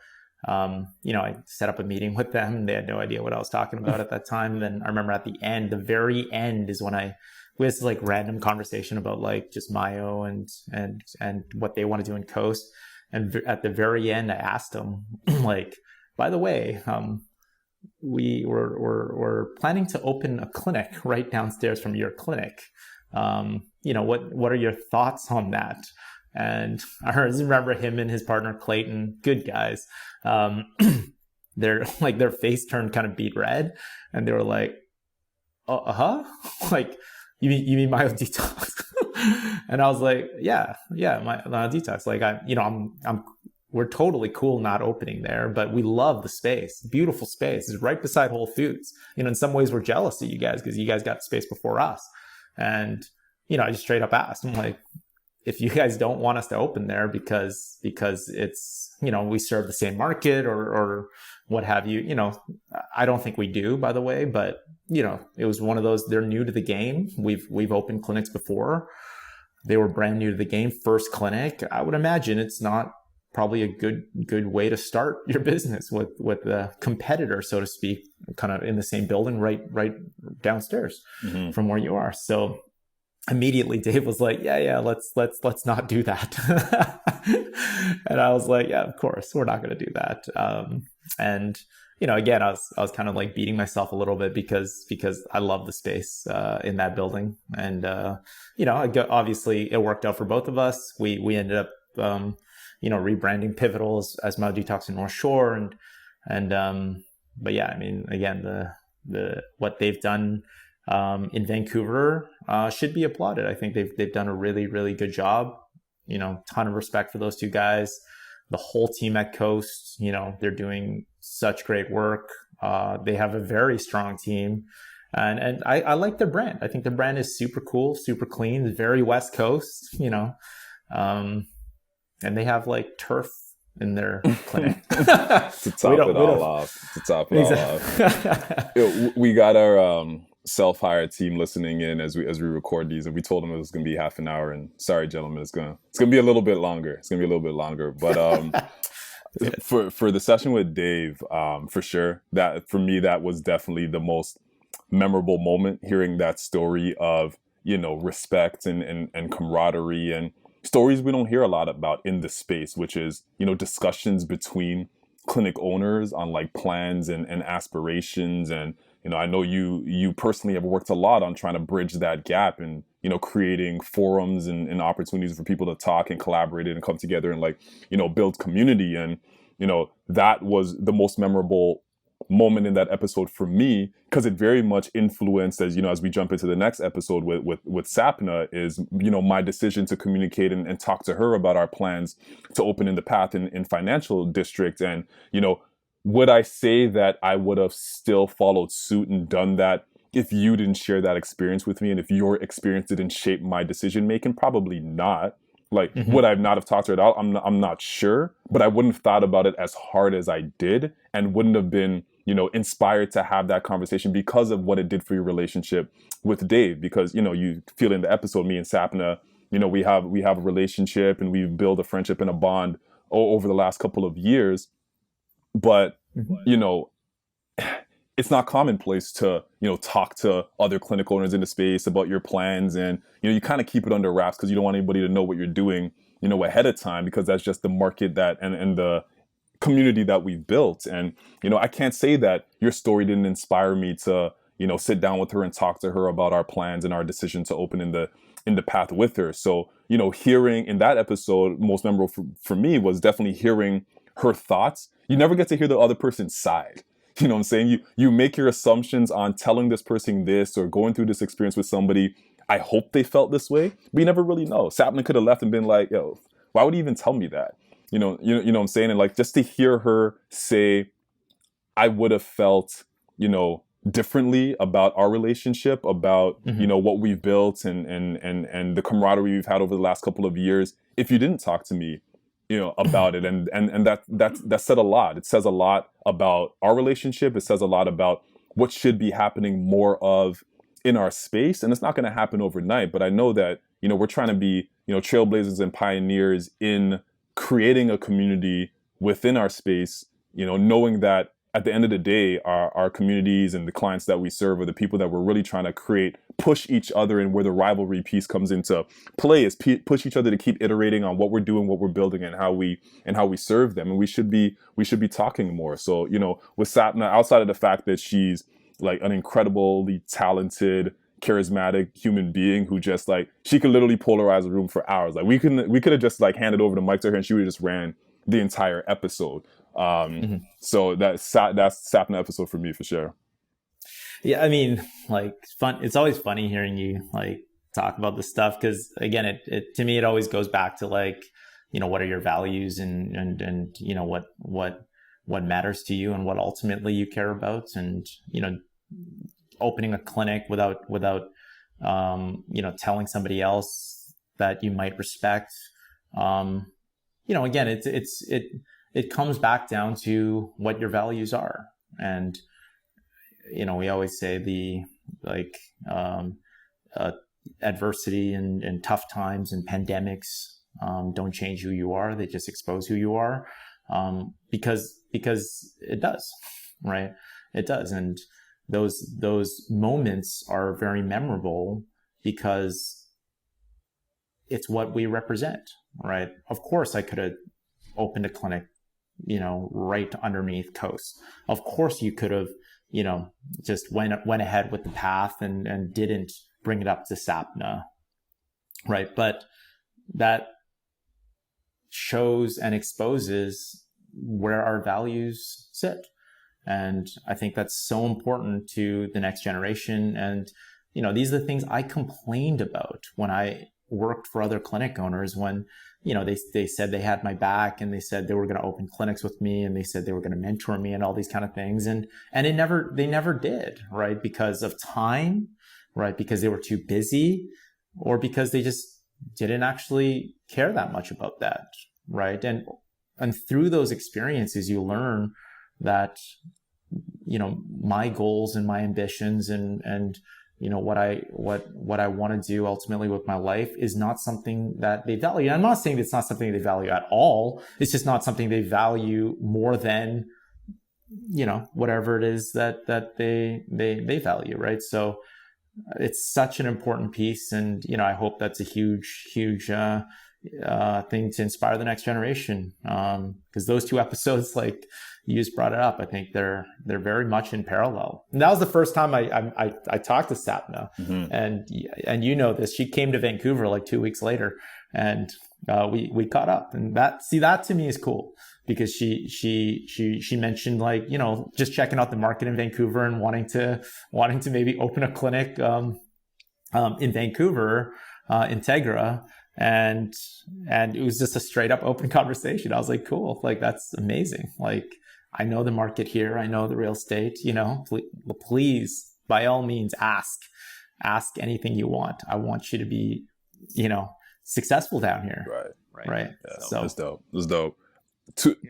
I set up a meeting with them, and they had no idea what I was talking about at that time. And then I remember at the very end is when we had this like random conversation about like just Mayo and what they want to do in Coast. And at the very end, I asked them like, by the way, we're planning to open a clinic right downstairs from your clinic. What are your thoughts on that? And I remember him and his partner Clayton, good guys. Their face turned kind of beet red, and they were like, like, you mean Myo Detox? And I was like, yeah, Myo Detox. Like, we're totally cool not opening there, but we love the space. Beautiful space. It's right beside Whole Foods. In some ways we're jealous of you guys because you guys got space before us. And, I just straight up asked, I'm like, if you guys don't want us to open there because it's, we serve the same market or what have you, I don't think we do, by the way, but, it was one of those, they're new to the game. We've opened clinics before. They were brand new to the game. First clinic. I would imagine it's not probably a good way to start your business with a competitor, so to speak, kind of in the same building, right downstairs from where you are. So immediately Dave was like, yeah, let's not do that. And I was like, yeah, of course we're not going to do that. And again, I was kind of like beating myself a little bit because I love the space in that building. And obviously it worked out for both of us. We ended up rebranding Pivotal as Myo Detox in North Shore, but yeah, I mean, again, the what they've done in Vancouver should be applauded. I think they've done a really, really good job. Ton of respect for those two guys. The whole team at Coast, they're doing such great work. They have a very strong team, and I like their brand. I think their brand is super cool, super clean, very West Coast. And they have like turf in their clinic. To top it all off. We got our self-hired team listening in as we record these, and we told them it was going to be half an hour. And sorry, gentlemen, it's going to be a little bit longer. But for the session with Dave, for sure, that for me that was definitely the most memorable moment. Hearing that story of respect and camaraderie and stories we don't hear a lot about in the space, which is, discussions between clinic owners on like plans and aspirations. And, I know you personally have worked a lot on trying to bridge that gap and, creating forums and opportunities for people to talk and collaborate and come together and like, build community. And, that was the most memorable moment in that episode for me, because it very much influenced, as we jump into the next episode with Sapna, is my decision to communicate and talk to her about our plans to open in the Path in financial district. And would I say that I would have still followed suit and done that if you didn't share that experience with me, and if your experience didn't shape my decision making? Probably not. Like, would I not have talked to her at all? I'm not sure, but I wouldn't have thought about it as hard as I did, and wouldn't have been, inspired to have that conversation because of what it did for your relationship with Dave. Because, you feel in the episode, me and Sapna, we have a relationship and we've built a friendship and a bond over the last couple of years. But, it's not commonplace to, talk to other clinic owners in the space about your plans. And, you kind of keep it under wraps because you don't want anybody to know what you're doing, ahead of time, because that's just the market that and the community that we've built. And, I can't say that your story didn't inspire me to, sit down with her and talk to her about our plans and our decision to open in the Path with her. So, hearing in that episode, most memorable for me was definitely hearing her thoughts. You never get to hear the other person's side. You know what I'm saying? You make your assumptions on telling this person this or going through this experience with somebody. I hope they felt this way, but you never really know. Sapna could have left and been like, yo, why would he even tell me that? You know what I'm saying? And like, just to hear her say, I would have felt differently about our relationship, about, Mm-hmm. what we've built and the camaraderie we've had over the last couple of years if you didn't talk to me, about it. And that said a lot. It says a lot about our relationship. It says a lot about what should be happening more of in our space. And it's not going to happen overnight, but I know that, we're trying to be, trailblazers and pioneers in creating a community within our space, knowing that at the end of the day, our communities and the clients that we serve are the people that we're really trying to push each other, and where the rivalry piece comes into play is push each other to keep iterating on what we're doing, what we're building, and how we serve them. And we should be talking more. So, with Sapna, outside of the fact that she's like an incredibly talented, charismatic human being who just like, she could literally polarize a room for hours. Like we could have just like handed over the mic to her and she would have just ran the entire episode. Mm-hmm. So that's Sapna episode for me for sure. Yeah, I mean, like, fun. It's always funny hearing you like talk about this stuff because, again, it to me it always goes back to like, what are your values and what matters to you and what ultimately you care about, and opening a clinic without telling somebody else that you might respect. Again, it comes back down to what your values are. And we always say the adversity and tough times and pandemics don't change who you are. They just expose who you are, because it does, right? It does. And those moments are very memorable because it's what we represent, right? Of course, I could have opened a clinic, right underneath Coast. Of course, you could have, just went ahead with the path and didn't bring it up to Sapna, right? But that shows and exposes where our values sit. And I think that's so important to the next generation. And, these are the things I complained about when I worked for other clinic owners, when, they said they had my back and they said they were going to open clinics with me and they said they were going to mentor me and all these kind of things. And they never did, right? Because of time, right? Because they were too busy, or because they just didn't actually care that much about that, right? And through those experiences, you learn that, my goals and my ambitions and what I want to do ultimately with my life is not something that they value. And I'm not saying it's not something they value at all. It's just not something they value more than, whatever it is that they value, right? So it's such an important piece, and I hope that's a huge thing to inspire the next generation. Because those two episodes, like you just brought it up, I think they're very much in parallel. And that was the first time I talked to Sapna, Mm-hmm. and this, she came to Vancouver like 2 weeks later, and we caught up, and that to me is cool, because she mentioned, like, just checking out the market in Vancouver and wanting to maybe open a clinic in Vancouver, Integra. And it was just a straight up open conversation. I was like, cool, like, that's amazing. Like, I know the market here. I know the real estate, please, by all means, ask anything you want. I want you to be, successful down here. Right. Yeah, So that's dope. That's dope.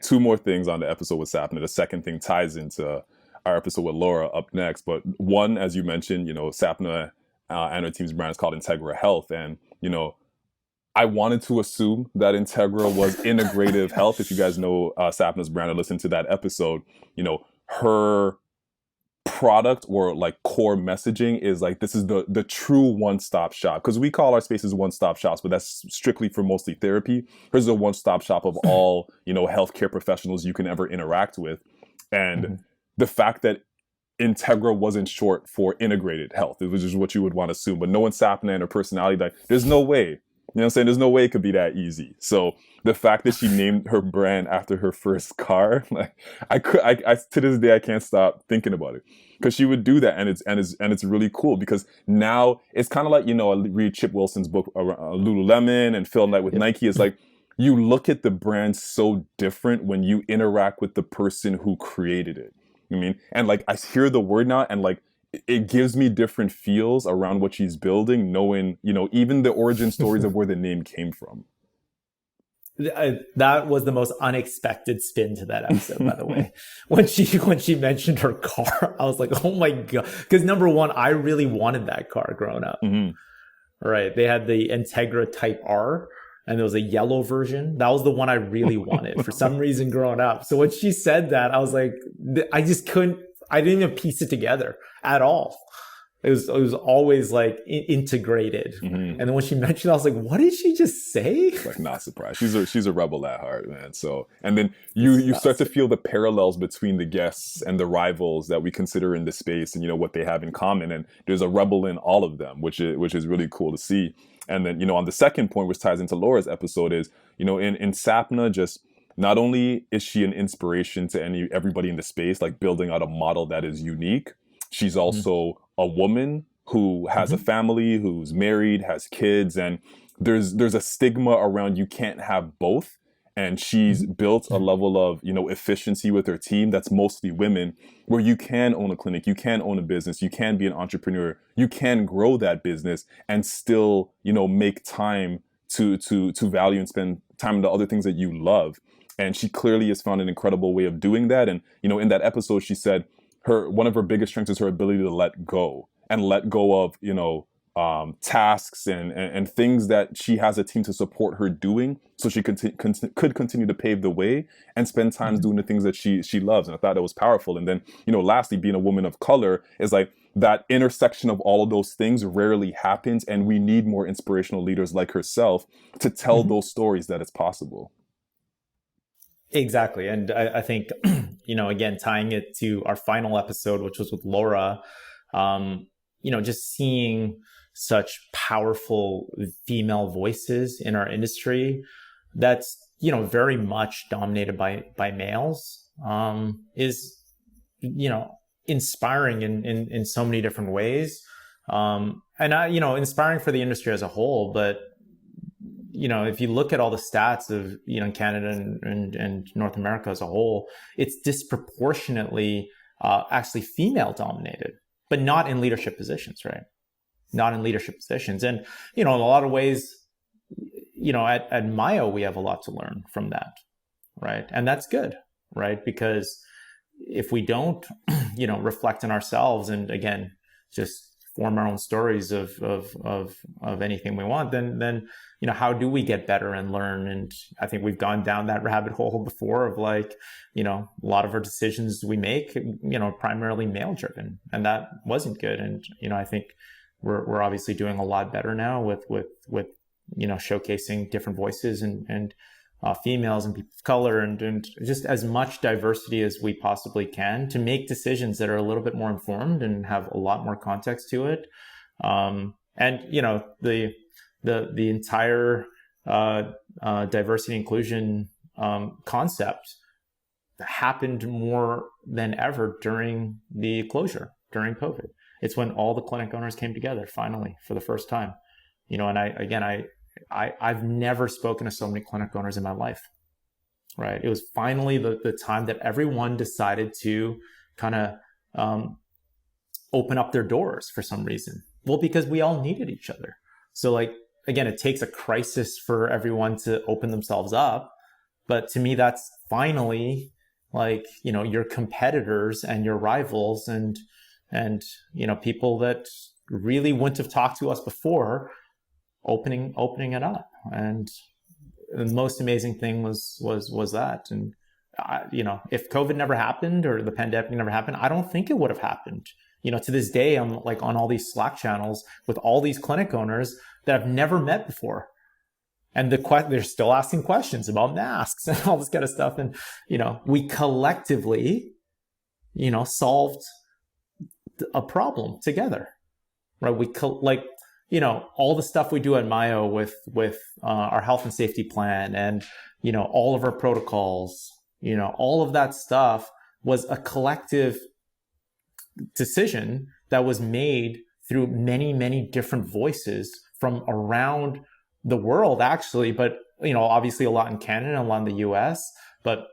Two more things on the episode with Sapna. The second thing ties into our episode with Laura up next. But one, as you mentioned, Sapna and her team's brand is called Integra Health. And, I wanted to assume that Integra was integrative health. If you guys know Sapna's brand or listen to that episode, her product or like core messaging is like, this is the true one-stop shop. Because we call our spaces one-stop shops, but that's strictly for mostly therapy. Hers is a one-stop shop of all, healthcare professionals you can ever interact with. And the fact that Integra wasn't short for integrated health, which is what you would want to assume. But knowing Sapna and her personality, like, there's no way. You know what I'm saying? There's no way it could be that easy. So the fact that she named her brand after her first car, like, I to this day I can't stop thinking about it, because she would do that, and it's really cool, because now it's kind of like, I read Chip Wilson's book Lululemon and Phil Knight with Nike. It's like, you look at the brand so different when you interact with the person who created it. I mean, and like I hear the word now, and like it gives me different feels around what she's building, knowing, even the origin stories of where the name came from. That was the most unexpected spin to that episode, by the way. When she mentioned her car, I was like, oh my God. Because number one, I really wanted that car growing up. Mm-hmm. Right. They had the Integra Type R, and there was a yellow version. That was the one I really wanted for some reason growing up. So when she said that, I was like, I just couldn't, I didn't even piece it together at all. It was always like integrated. Mm-hmm. And then when she mentioned, I was like, what did she just say? Like, not surprised. She's a rebel at heart, man. So, and then you start to feel the parallels between the guests and the rivals that we consider in the space, and what they have in common. And there's a rebel in all of them, which is really cool to see. And then, on the second point, which ties into Laura's episode, is, in Sapna, just not only is she an inspiration to everybody in the space, like building out a model that is unique, she's also a woman who has a family, who's married, has kids, and there's a stigma around you can't have both. And she's built a level of, efficiency with her team that's mostly women, where you can own a clinic, you can own a business, you can be an entrepreneur, you can grow that business and still, make time to value and spend time on the other things that you love. And she clearly has found an incredible way of doing that. And, in that episode, she said one of her biggest strengths is her ability to let go of, tasks and things that she has a team to support her doing, so she could continue to pave the way and spend time doing the things that she loves. And I thought that was powerful. And then, lastly, being a woman of color is like that intersection of all of those things rarely happens. And we need more inspirational leaders like herself to tell those stories that it's possible. Exactly. And I think, again, tying it to our final episode, which was with Laura, just seeing such powerful female voices in our industry that's, very much dominated by males, is, inspiring in so many different ways. And inspiring for the industry as a whole, but if you look at all the stats of, Canada and North America as a whole, it's disproportionately actually female dominated, but not in leadership positions, right? Not in leadership positions. And, in a lot of ways, at Mayo, we have a lot to learn from that, right? And that's good, right? Because if we don't, reflect on ourselves and, again, just form our own stories of anything we want, then how do we get better and learn? And I think we've gone down that rabbit hole before of like, a lot of our decisions we make, primarily male driven, and that wasn't good. And I think we're obviously doing a lot better now with showcasing different voices and females and people of color and just as much diversity as we possibly can to make decisions that are a little bit more informed and have a lot more context to it. And the entire diversity inclusion concept happened more than ever during the closure, during COVID. It's when all the clinic owners came together finally for the first time. And I've never spoken to so many clinic owners in my life, right? It was finally the time that everyone decided to kind of open up their doors for some reason. Well, because we all needed each other. So like, again, it takes a crisis for everyone to open themselves up. But to me, that's finally like, your competitors and your rivals and people that really wouldn't have talked to us before opening it up. And the most amazing thing was that. And if COVID never happened or the pandemic never happened, I don't think it would have happened. To this day, I'm like on all these Slack channels with all these clinic owners that I've never met before. And they're still asking questions about masks and all this kind of stuff. And, we collectively, solved a problem together, right? All the stuff we do at Mayo with our health and safety plan and, all of our protocols, all of that stuff was a collective decision that was made through many, many different voices from around the world, actually. But, obviously a lot in Canada, a lot in the US, but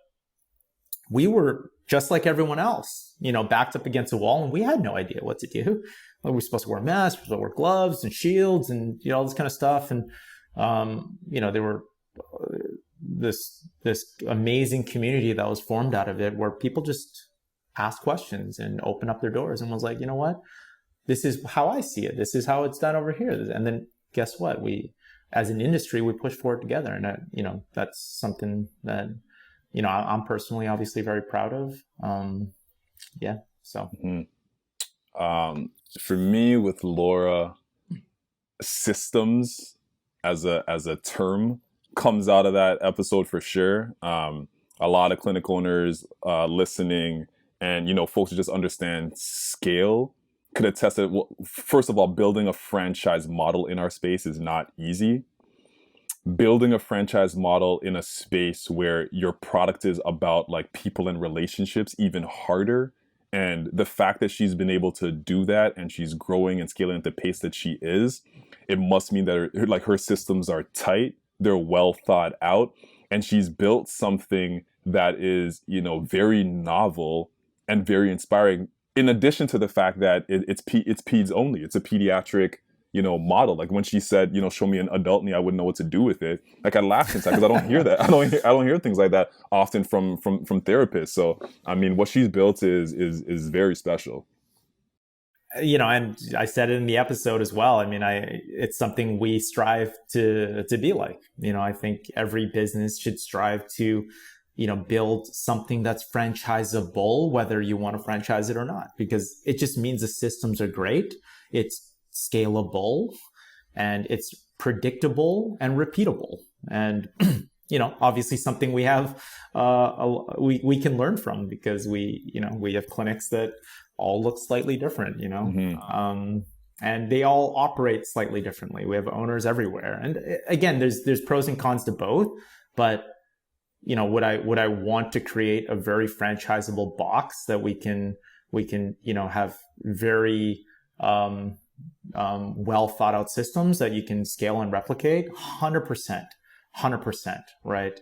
we were just like everyone else, backed up against a wall, and we had no idea what to do. Like, we're supposed to wear masks, we're supposed to wear gloves and shields and all this kind of stuff. And there were this amazing community that was formed out of it, where people just asked questions and opened up their doors and was like, you know what, this is how I see it. This is how it's done over here. And then guess what? We, as an industry, we push forward together, and that's something that I'm personally obviously very proud of. Yeah. So. For me, with Laura, systems as a term comes out of that episode for sure. A lot of clinic owners listening, and folks who just understand scale could attest that, well, first of all, building a franchise model in our space is not easy. Building a franchise model in a space where your product is about like people and relationships, even harder. And the fact that she's been able to do that, and she's growing and scaling at the pace that she is, it must mean that her systems are tight, they're well thought out, and she's built something that is, very novel and very inspiring. In addition to the fact that it's peds only, it's a pediatric, model. Like when she said, show me an adult knee, I wouldn't know what to do with it. Like I laughed inside because I don't hear that. I don't hear things like that often from therapists. So I mean, what she's built is very special. And I said it in the episode as well. I mean, it's something we strive to be like. I think every business should strive to, build something that's franchisable, whether you want to franchise it or not, because it just means the systems are great. It's scalable, and it's predictable and repeatable, and obviously something we have we can learn from, because we have clinics that all look slightly different, and they all operate slightly differently. We have owners everywhere, and again, there's pros and cons to both, but would I want to create a very franchisable box that we can have very well thought out systems that you can scale and replicate? 100%, right?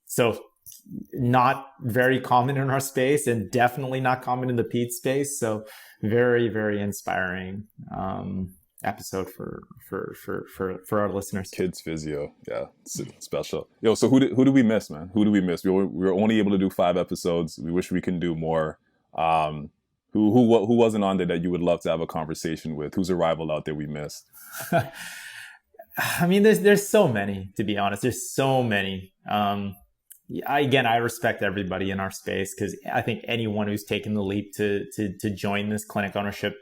So not very common in our space, and definitely not common in the ped space. So very, very inspiring episode for our listeners. Kids physio, yeah, it's special. Yo, so who do we miss, man? Who do we miss? We were only able to do 5 episodes. We wish we can do more. Who wasn't on there that you would love to have a conversation with? Who's a rival out there we missed? I mean, there's so many, to be honest. There's so many. I respect everybody in our space, because I think anyone who's taken the leap to join this clinic ownership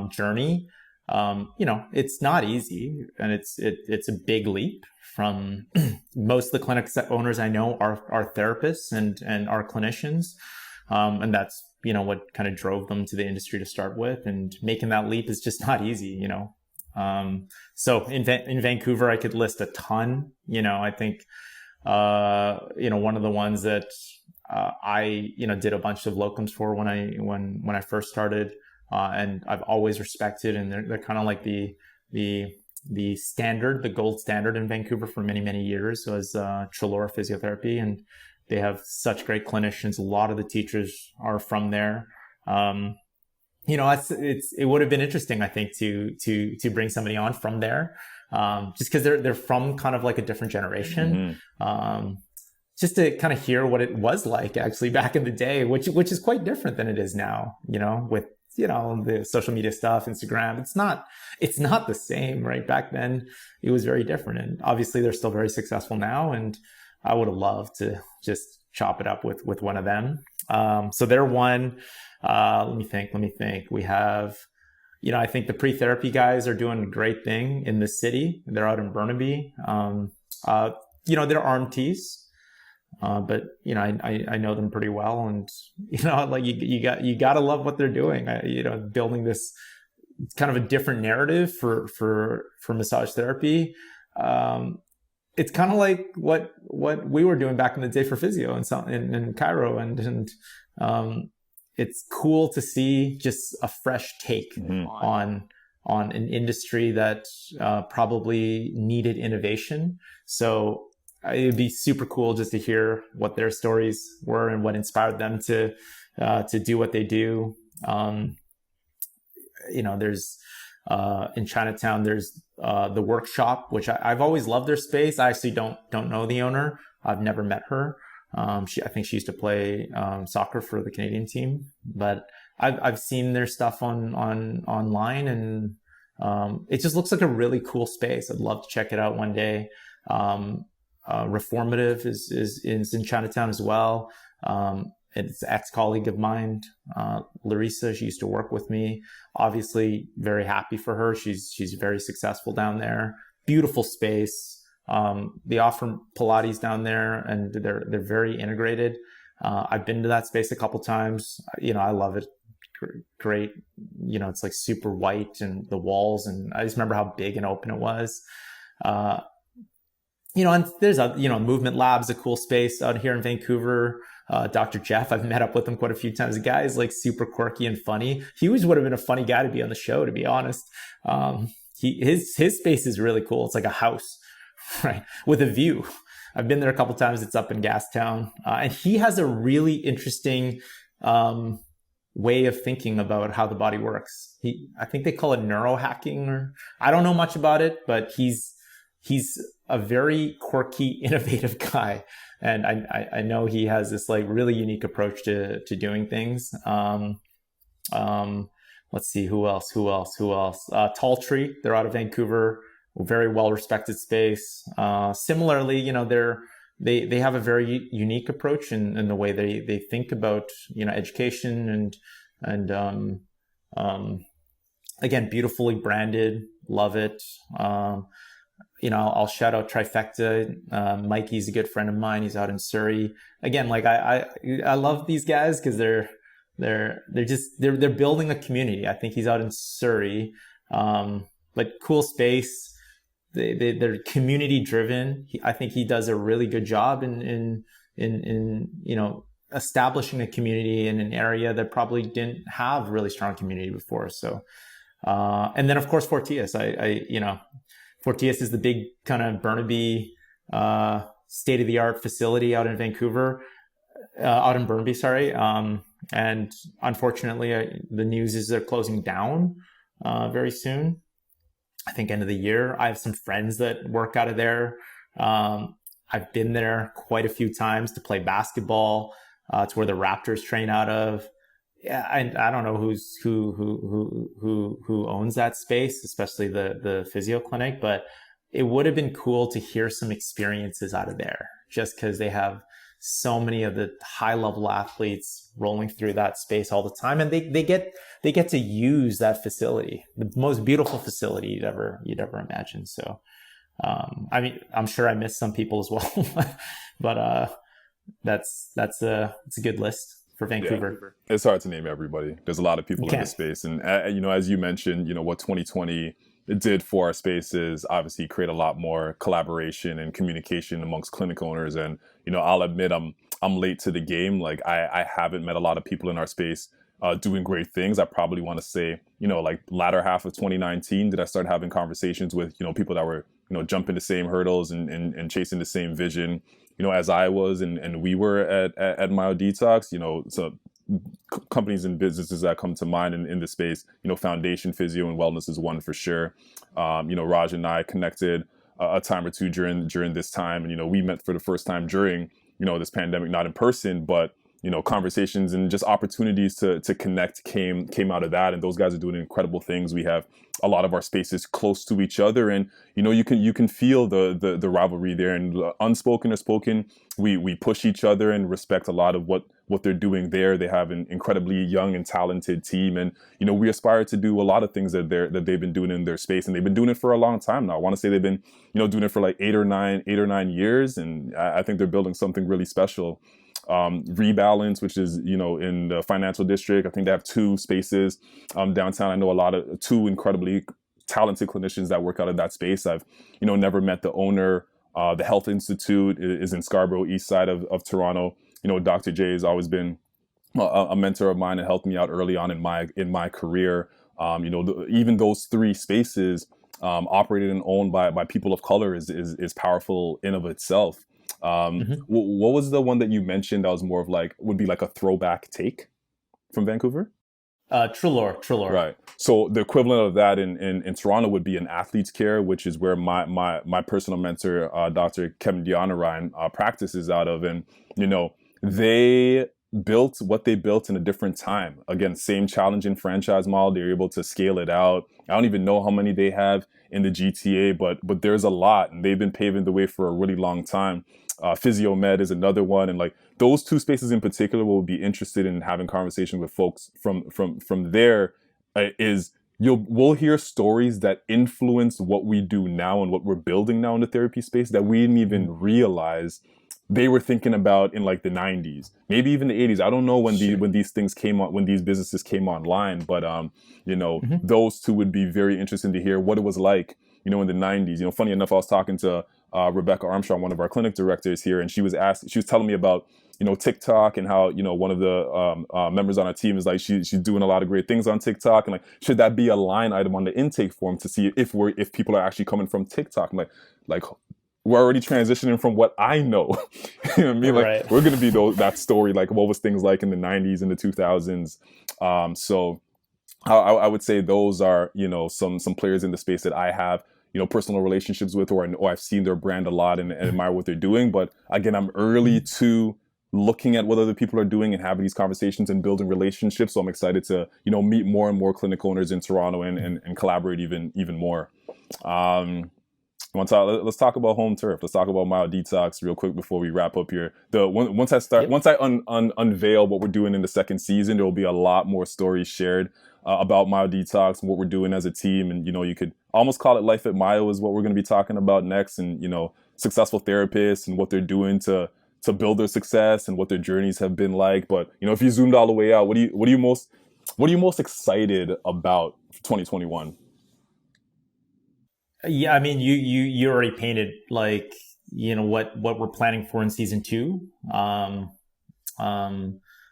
journey, it's not easy, and it's a big leap. From most of the clinic owners I know are therapists and are clinicians, and that's what kind of drove them to the industry to start with, and making that leap is just not easy, So in Vancouver, I could list a ton. I think, one of the ones that I did a bunch of locums for when I first started, and I've always respected, and they're kind of like the standard, the gold standard in Vancouver for many, many years, was Trelor Physiotherapy, and they have such great clinicians. A lot of the teachers are from there. It would have been interesting, I think, to bring somebody on from there, just because they're from kind of like a different generation, just to kind of hear what it was like actually back in the day, which is quite different than it is now. With the social media stuff, Instagram, it's not the same, right? Back then, it was very different, and obviously they're still very successful now, and I would have loved to just chop it up with one of them. So they're one. Let me think. We have, I think the pre-therapy guys are doing a great thing in the city. They're out in Burnaby. They're RMTs, but I know them pretty well, and like you got to love what they're doing. Building this kind of a different narrative for massage therapy. It's kind of like what we were doing back in the day for physio in Cairo, and it's cool to see just a fresh take on an industry that probably needed innovation. So it'd be super cool just to hear what their stories were and what inspired them to do what they do. There's in Chinatown, there's the workshop, which I've always loved their space. I actually don't know the owner. I've never met her. I think she used to play soccer for the Canadian team, but I've seen their stuff on online, and it just looks like a really cool space. I'd love to check it out one day. Reformative is in Chinatown as well. It's an ex-colleague of mine, Larissa. She used to work with me. Obviously, very happy for her. She's very successful down there. Beautiful space. They offer Pilates down there, and they're very integrated. I've been to that space a couple times. I love it. Great. It's like super white and the walls, and I just remember how big and open it was. And there's Movement Lab's a cool space out here in Vancouver. Dr. Jeff, I've met up with him quite a few times. The guy is like super quirky and funny. He always would have been a funny guy to be on the show, to be honest. His space is really cool. It's like a house, right, with a view. I've been there a couple times. It's up in Gastown, and he has a really interesting way of thinking about how the body works. I think they call it neurohacking, or I don't know much about it, but he's a very quirky, innovative guy. And I know he has this like really unique approach to doing things. Let's see, who else? Tall Tree, they're out of Vancouver, very well-respected space. Similarly, they have a very unique approach in the way they think about, education and again, beautifully branded, love it. I'll shout out Trifecta. Mikey's a good friend of mine. He's out in Surrey. Again, like I love these guys because they're building a community. I think he's out in Surrey, but cool space. They're community driven. I think he does a really good job in establishing a community in an area that probably didn't have really strong community before. So, and then of course Fortius. Fortius is the big kind of Burnaby state-of-the-art facility out in Vancouver, out in Burnaby, sorry. And unfortunately, the news is they're closing down very soon. I think end of the year. I have some friends that work out of there. I've been there quite a few times to play basketball. It's where the Raptors train out of. Yeah, I don't know who owns that space, especially the physio clinic, but it would have been cool to hear some experiences out of there, just because they have so many of the high level athletes rolling through that space all the time, and they get to use that facility, the most beautiful facility you'd ever imagine. So, I'm sure I missed some people as well, but that's a good list for Vancouver. Yeah. It's hard to name everybody. There's a lot of people in the space. And, as you mentioned, what 2020 did for our spaces, obviously create a lot more collaboration and communication amongst clinic owners. And, I'll admit I'm late to the game. Like I haven't met a lot of people in our space doing great things. I probably want to say, like latter half of 2019, did I start having conversations with, people that were, jumping the same hurdles and chasing the same vision, as I was and we were at Myo Detox. So companies and businesses that come to mind in the space, Foundation Physio and Wellness is one for sure. Raj and I connected a time or two during this time, and we met for the first time during this pandemic, not in person, but conversations and just opportunities to connect came out of that. And those guys are doing incredible things. We have a lot of our spaces close to each other, and you can feel the rivalry there. And unspoken or spoken, we push each other and respect a lot of what they're doing there. They have an incredibly young and talented team, and we aspire to do a lot of things that they've been doing in their space, and they've been doing it for a long time now. I want to say they've been doing it for like 8 or 9 years, and I think they're building something really special. Rebalance, which is in the financial district, I think they have 2 spaces downtown. I know a lot of 2 incredibly talented clinicians that work out of that space. I've never met the owner. The Health Institute is in Scarborough, east side of Toronto. Dr. J has always been a mentor of mine and helped me out early on in my career. Even those 3 spaces operated and owned by people of color is powerful in of itself. Mm-hmm. What was the one that you mentioned that was more of like would be like a throwback take from Vancouver? Trillor. Right. So the equivalent of that in Toronto would be an athlete's care, which is where my personal mentor, Dr. Kevin Dianarine, practices out of. And, you know, they built what they built in a different time. Again, same challenging franchise model. They're able to scale it out. I don't even know how many they have in the GTA, but there's a lot, and they've been paving the way for a really long time. Physiomed is another one, and like those two spaces in particular, will be interested in having conversation with folks from there. Is we'll hear stories that influence what we do now and what we're building now in the therapy space that we didn't even realize they were thinking about in like the 90s, maybe even the 80s. I don't know Sure. when these things came on, when these businesses came online, but you know, Mm-hmm. those two would be very interesting to hear what it was like, you know, in the 90s. You know, funny enough, I was talking to Rebecca Armstrong, one of our clinic directors here, and she was telling me about, you know, TikTok, and how, you know, one of the members on our team is like, she's doing a lot of great things on TikTok, and like, should that be a line item on the intake form to see if people are actually coming from TikTok? I'm like we're already transitioning from what I know. You know what I mean? Like, Right. we're gonna be that story, like what was things like in the 90s and the 2000s. So I would say those are, you know, some players in the space that I have, you know, personal relationships with, or I've seen their brand a lot, and admire what they're doing. But again, I'm early to looking at what other people are doing and having these conversations and building relationships. So I'm excited to, you know, meet more and more clinic owners in Toronto, and collaborate even more. Um, let's talk about home turf. Let's talk about Mild Detox real quick before we wrap up here. Yep. Once I unveil what we're doing in the second season, there will be a lot more stories shared about Mild Detox and what we're doing as a team. And, you know, you could almost call it Life at Myo is what we're going to be talking about next. And, you know, successful therapists and what they're doing to build their success and what their journeys have been like. But, you know, if you zoomed all the way out, what are you most excited about 2021? Yeah, I mean, you already painted like, you know, what we're planning for in season two, um,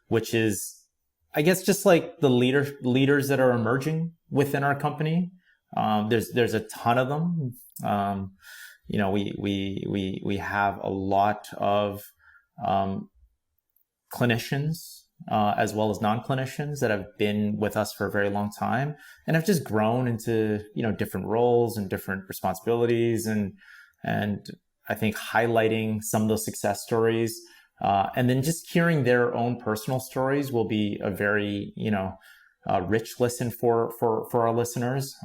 which is, I guess, just like the leaders that are emerging within our company. There's a ton of them. You know, we have a lot of um, clinicians, as well as non-clinicians that have been with us for a very long time and have just grown into, you know, different roles and different responsibilities, and I think highlighting some of those success stories, and then just hearing their own personal stories will be a very, you know, rich listen for our listeners.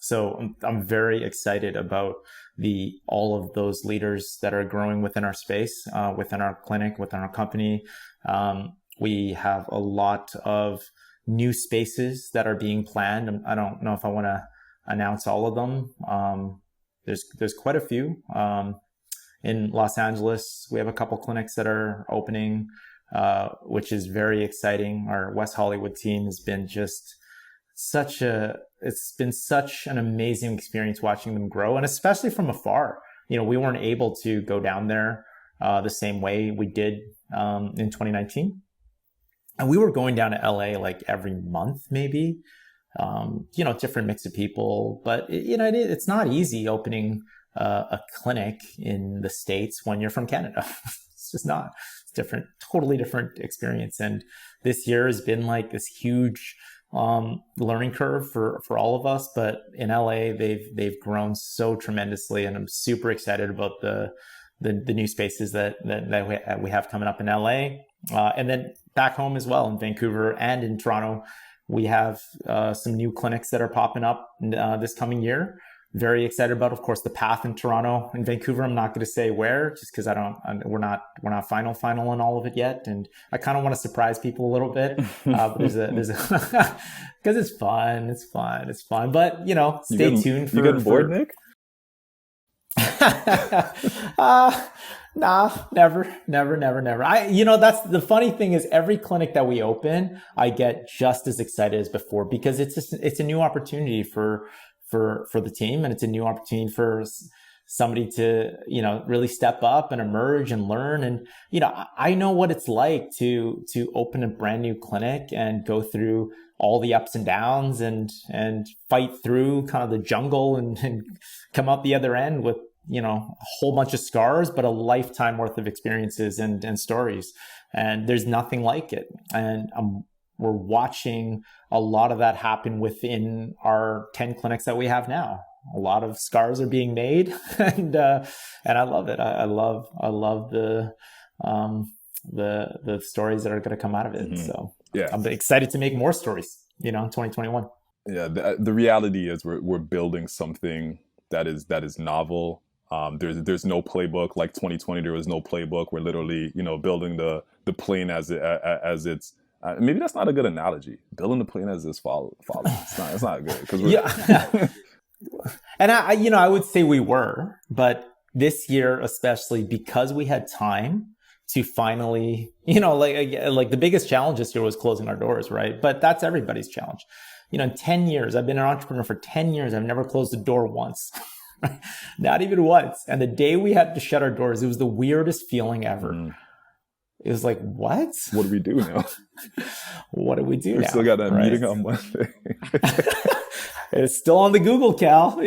So I'm very excited about all of those leaders that are growing within our space, within our clinic, within our company. We have a lot of new spaces that are being planned. I don't know if I want to announce all of them. There's quite a few. In Los Angeles, we have a couple clinics that are opening, which is very exciting. Our West Hollywood team has been just it's been such an amazing experience watching them grow, and especially from afar. You know, we weren't able to go down there the same way we did in 2019. And we were going down to LA like every month, maybe. You know, different mix of people, but you know, it's not easy opening a clinic in the States when you're from Canada. It's just not. It's different, totally different experience. And this year has been like this huge learning curve for all of us. But in LA, they've grown so tremendously, and I'm super excited about the new spaces that we have coming up in LA, and then back home as well in Vancouver and in Toronto. We have some new clinics that are popping up this coming year. Very excited about, of course, the Path in Toronto and Vancouver. I'm not going to say where, just because we're not final on all of it yet, and I kind of want to surprise people a little bit. But there's a because it's fun. But you know, stay tuned You getting bored, Nick? Nah, never. You know, that's the funny thing is every clinic that we open, I get just as excited as before, because it's a new opportunity for the team, and it's a new opportunity for somebody to, you know, really step up and emerge and learn. And, you know, I know what it's like to open a brand new clinic and go through all the ups and downs and fight through kind of the jungle and come out the other end a whole bunch of scars, but a lifetime worth of experiences and stories. And there's nothing like it. And we're watching a lot of that happen within our 10 clinics that we have now. A lot of scars are being made, and I love it. I love the stories that are going to come out of it. Mm-hmm. So yeah, I'm excited to make more stories, in 2021. Yeah, the reality is we're building something that is novel. There's no playbook. Like 2020, there was no playbook. We're literally building the plane as it's. Maybe that's not a good analogy. Building the plane as it's falling. It's not good because yeah. And I would say we were, but this year especially because we had time to finally, like the biggest challenge this year was closing our doors, right? But that's everybody's challenge. In 10 years, I've been an entrepreneur for 10 years. I've never closed a door once, not even once. And the day we had to shut our doors, it was the weirdest feeling ever. Mm. It was like, what? What do we do now? What do we do now? We still got that meeting on Monday. It's still on the Google Cal.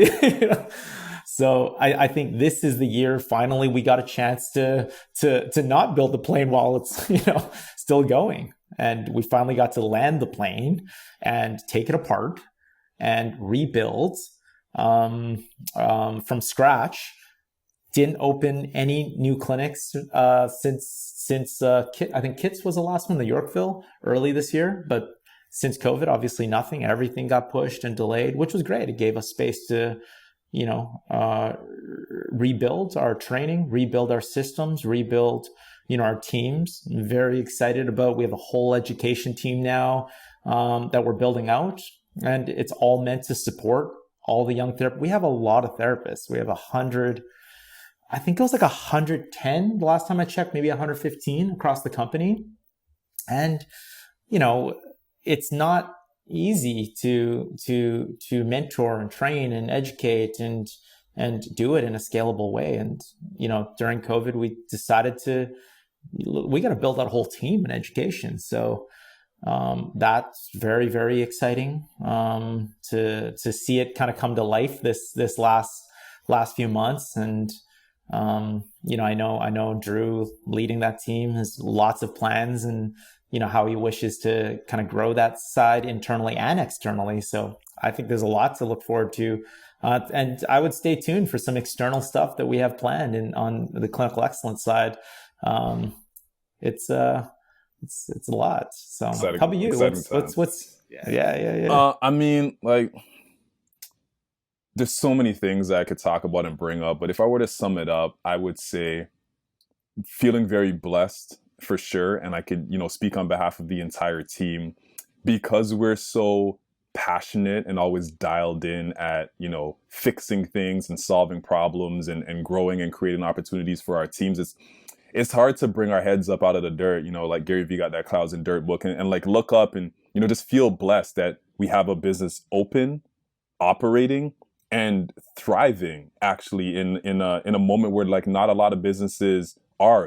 So I think this is the year. Finally, we got a chance to not build the plane while it's still going, and we finally got to land the plane and take it apart and rebuild from scratch. Didn't open any new clinics since I think Kits was the last one, the Yorkville, early this year, but. Since COVID, obviously nothing. Everything got pushed and delayed, which was great. It gave us space to, rebuild our training, rebuild our systems, rebuild, our teams. I'm very excited about. We have a whole education team now that we're building out, and it's all meant to support all the young therapists. We have a lot of therapists. We have 100. I think it was like 110 the last time I checked, maybe 115 across the company, and it's not easy to mentor and train and educate and do it in a scalable way. And during COVID, we decided we got to build out a whole team in education. So that's very, very exciting to see it kind of come to life this last few months. And I know Drew leading that team has lots of plans and. How he wishes to kind of grow that side internally and externally. So I think there's a lot to look forward to. And I would stay tuned for some external stuff that we have planned on the clinical excellence side. It's a lot. So exciting, how about you? What's yeah. I mean, like, there's so many things that I could talk about and bring up, but if I were to sum it up, I would say feeling very blessed. For sure. And I could, speak on behalf of the entire team because we're so passionate and always dialed in at, fixing things and solving problems and growing and creating opportunities for our teams. It's hard to bring our heads up out of the dirt, like Gary Vee got that Clouds and Dirt book and like look up and, just feel blessed that we have a business open, operating and thriving actually in a moment where like not a lot of businesses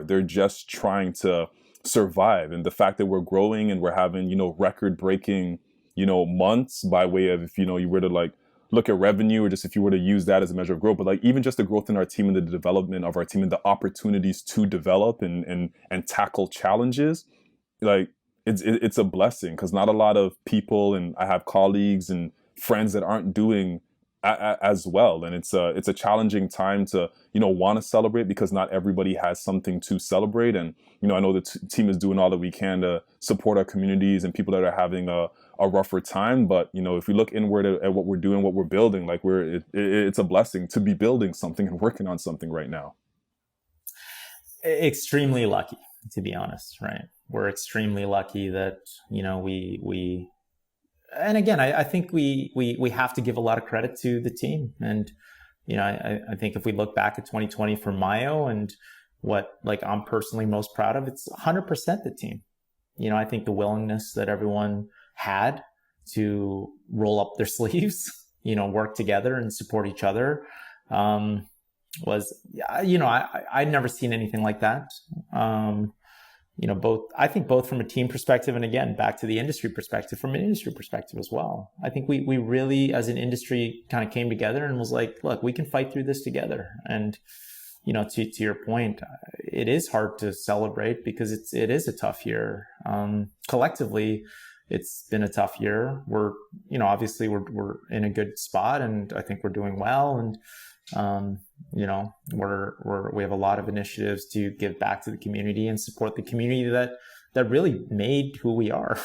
they're just trying to survive. And the fact that we're growing and we're having, record breaking, months by way of, if, you were to like look at revenue or just if you were to use that as a measure of growth, but like even just the growth in our team and the development of our team and the opportunities to develop and tackle challenges, like it's a blessing because not a lot of people, and I have colleagues and friends that aren't doing as well. And it's a challenging time to, want to celebrate because not everybody has something to celebrate. And, I know the team is doing all that we can to support our communities and people that are having a rougher time. But, if we look inward at what we're doing, what we're building, like it's a blessing to be building something and working on something right now. Extremely lucky, to be honest, right? We're extremely lucky that, we and again, I think we have to give a lot of credit to the team. And, I think if we look back at 2020 for Mayo and what like I'm personally most proud of, it's 100% the team. I think the willingness that everyone had to roll up their sleeves, work together and support each other was, I'd never seen anything like that. I think both from a team perspective and again, back to the industry perspective, from an industry perspective as well. I think we really, as an industry, kind of came together and was like, look, we can fight through this together. And, to your point, it is hard to celebrate because it is a tough year. Collectively, it's been a tough year. We're, obviously we're in a good spot and I think we're doing well. And, we have a lot of initiatives to give back to the community and support the community that really made who we are.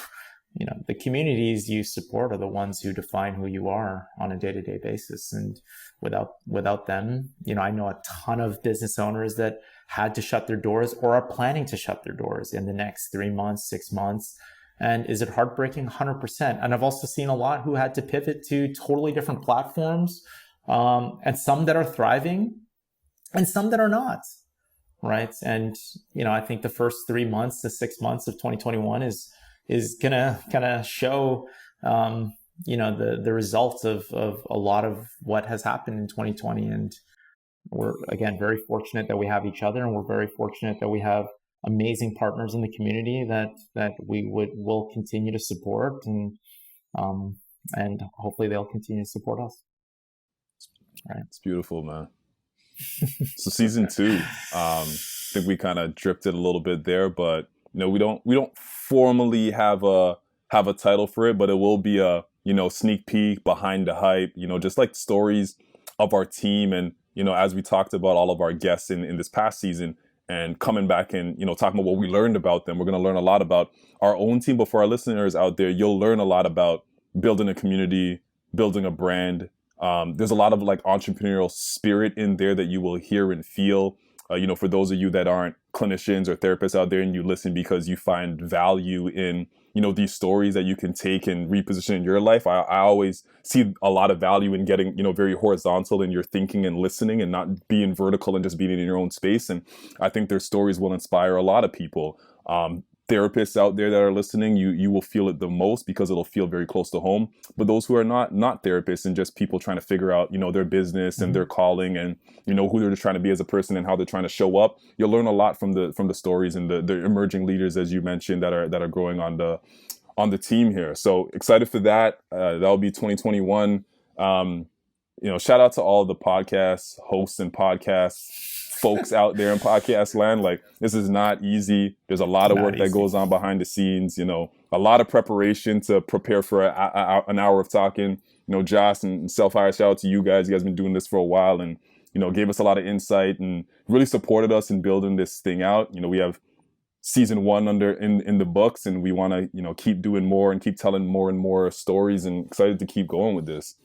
The communities you support are the ones who define who you are on a day-to-day basis. And without them, I know a ton of business owners that had to shut their doors or are planning to shut their doors in the next 3 months, 6 months. And is it heartbreaking? 100%. And I've also seen a lot who had to pivot to totally different platforms, and some that are thriving and some that are not, right? And, I think the first 3 months to 6 months of 2021 is gonna kind of show, the results of a lot of what has happened in 2020. And we're, again, very fortunate that we have each other, and we're very fortunate that we have amazing partners in the community that will continue to support, and hopefully they'll continue to support us. Right. It's beautiful, man. So season 2, I think we kind of drifted a little bit there, but we don't formally have a title for it, but it will be a sneak peek behind the hype, just like stories of our team, and as we talked about all of our guests in this past season, and coming back and talking about what we learned about them. We're going to learn a lot about our own team, but for our listeners out there, you'll learn a lot about building a community, building a brand. There's a lot of like entrepreneurial spirit in there that you will hear and feel. For those of you that aren't clinicians or therapists out there and you listen because you find value in, these stories that you can take and reposition in your life. I always see a lot of value in getting, very horizontal in your thinking and listening and not being vertical and just being in your own space. And I think their stories will inspire a lot of people. Therapists out there that are listening, you will feel it the most because it'll feel very close to home. But those who are not therapists and just people trying to figure out, their business and their calling and, who they're trying to be as a person and how they're trying to show up, you'll learn a lot from the stories and the emerging leaders, as you mentioned, that are growing on the team here. So excited for that. That'll be 2021. Shout out to all the podcast hosts and podcast folks out there in podcast land. Like, this is not easy. There's a lot of work that goes on behind the scenes, a lot of preparation to prepare for an hour of talking. Josh and Self-Hire, shout out to you guys. You guys have been doing this for a while and, gave us a lot of insight and really supported us in building this thing out. We have season 1 in the books, and we want to, keep doing more and keep telling more and more stories, and excited to keep going with this.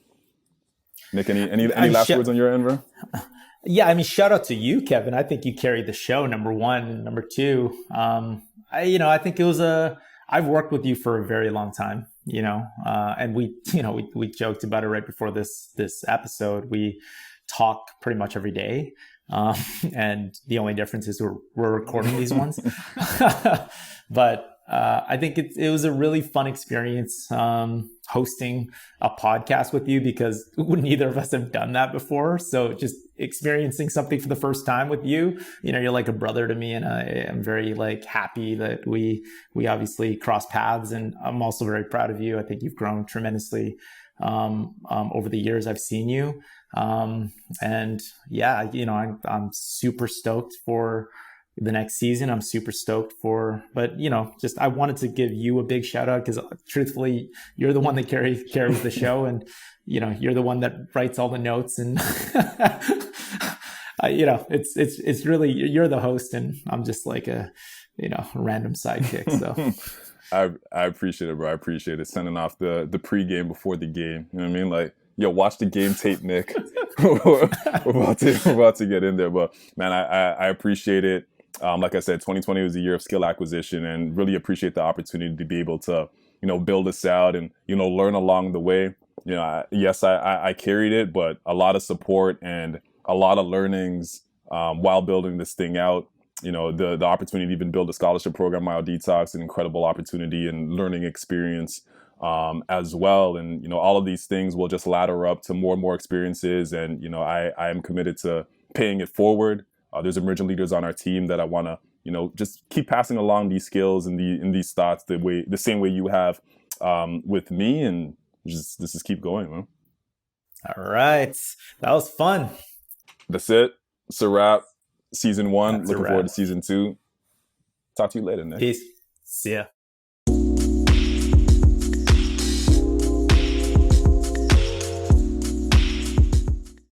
Nick, any last words on your end, bro? Yeah, shout out to you, Kevin. I think you carried the show, number 1. And number 2, I think it was I've worked with you for a very long time, and we joked about it right before this episode. We talk pretty much every day. And the only difference is we're recording these ones. But I think it was a really fun experience hosting a podcast with you, because neither of us have done that before. So just experiencing something for the first time with you, you're like a brother to me, and I'm very happy that we obviously crossed paths. And I'm also very proud of you. I think you've grown tremendously over the years I've seen you. And yeah, I'm super stoked for the next season. I'm super stoked but I wanted to give you a big shout out, because truthfully, you're the one that carries the show, and you're the one that writes all the notes, and it's really, you're the host, and I'm just like a random sidekick. So I appreciate it, bro. I appreciate it. Sending off the pregame before the game. You know what I mean? Like, yo, watch the game tape, Nick. we're about to get in there, but man, I appreciate it. Like I said, 2020 was a year of skill acquisition, and really appreciate the opportunity to be able to, build this out and, learn along the way. Yes, I carried it, but a lot of support and a lot of learnings while building this thing out. The opportunity to even build a scholarship program, Mild Detox, an incredible opportunity and learning experience as well. And, all of these things will just ladder up to more and more experiences. And, I am committed to paying it forward. There's emerging leaders on our team that I want to, just keep passing along these skills and these thoughts the same way you have with me, and just keep going, man. All right. That was fun. That's it. It's a wrap. Season 1. That's a Looking forward wrap. to season 2. Talk to you later, Nick. Peace. See ya.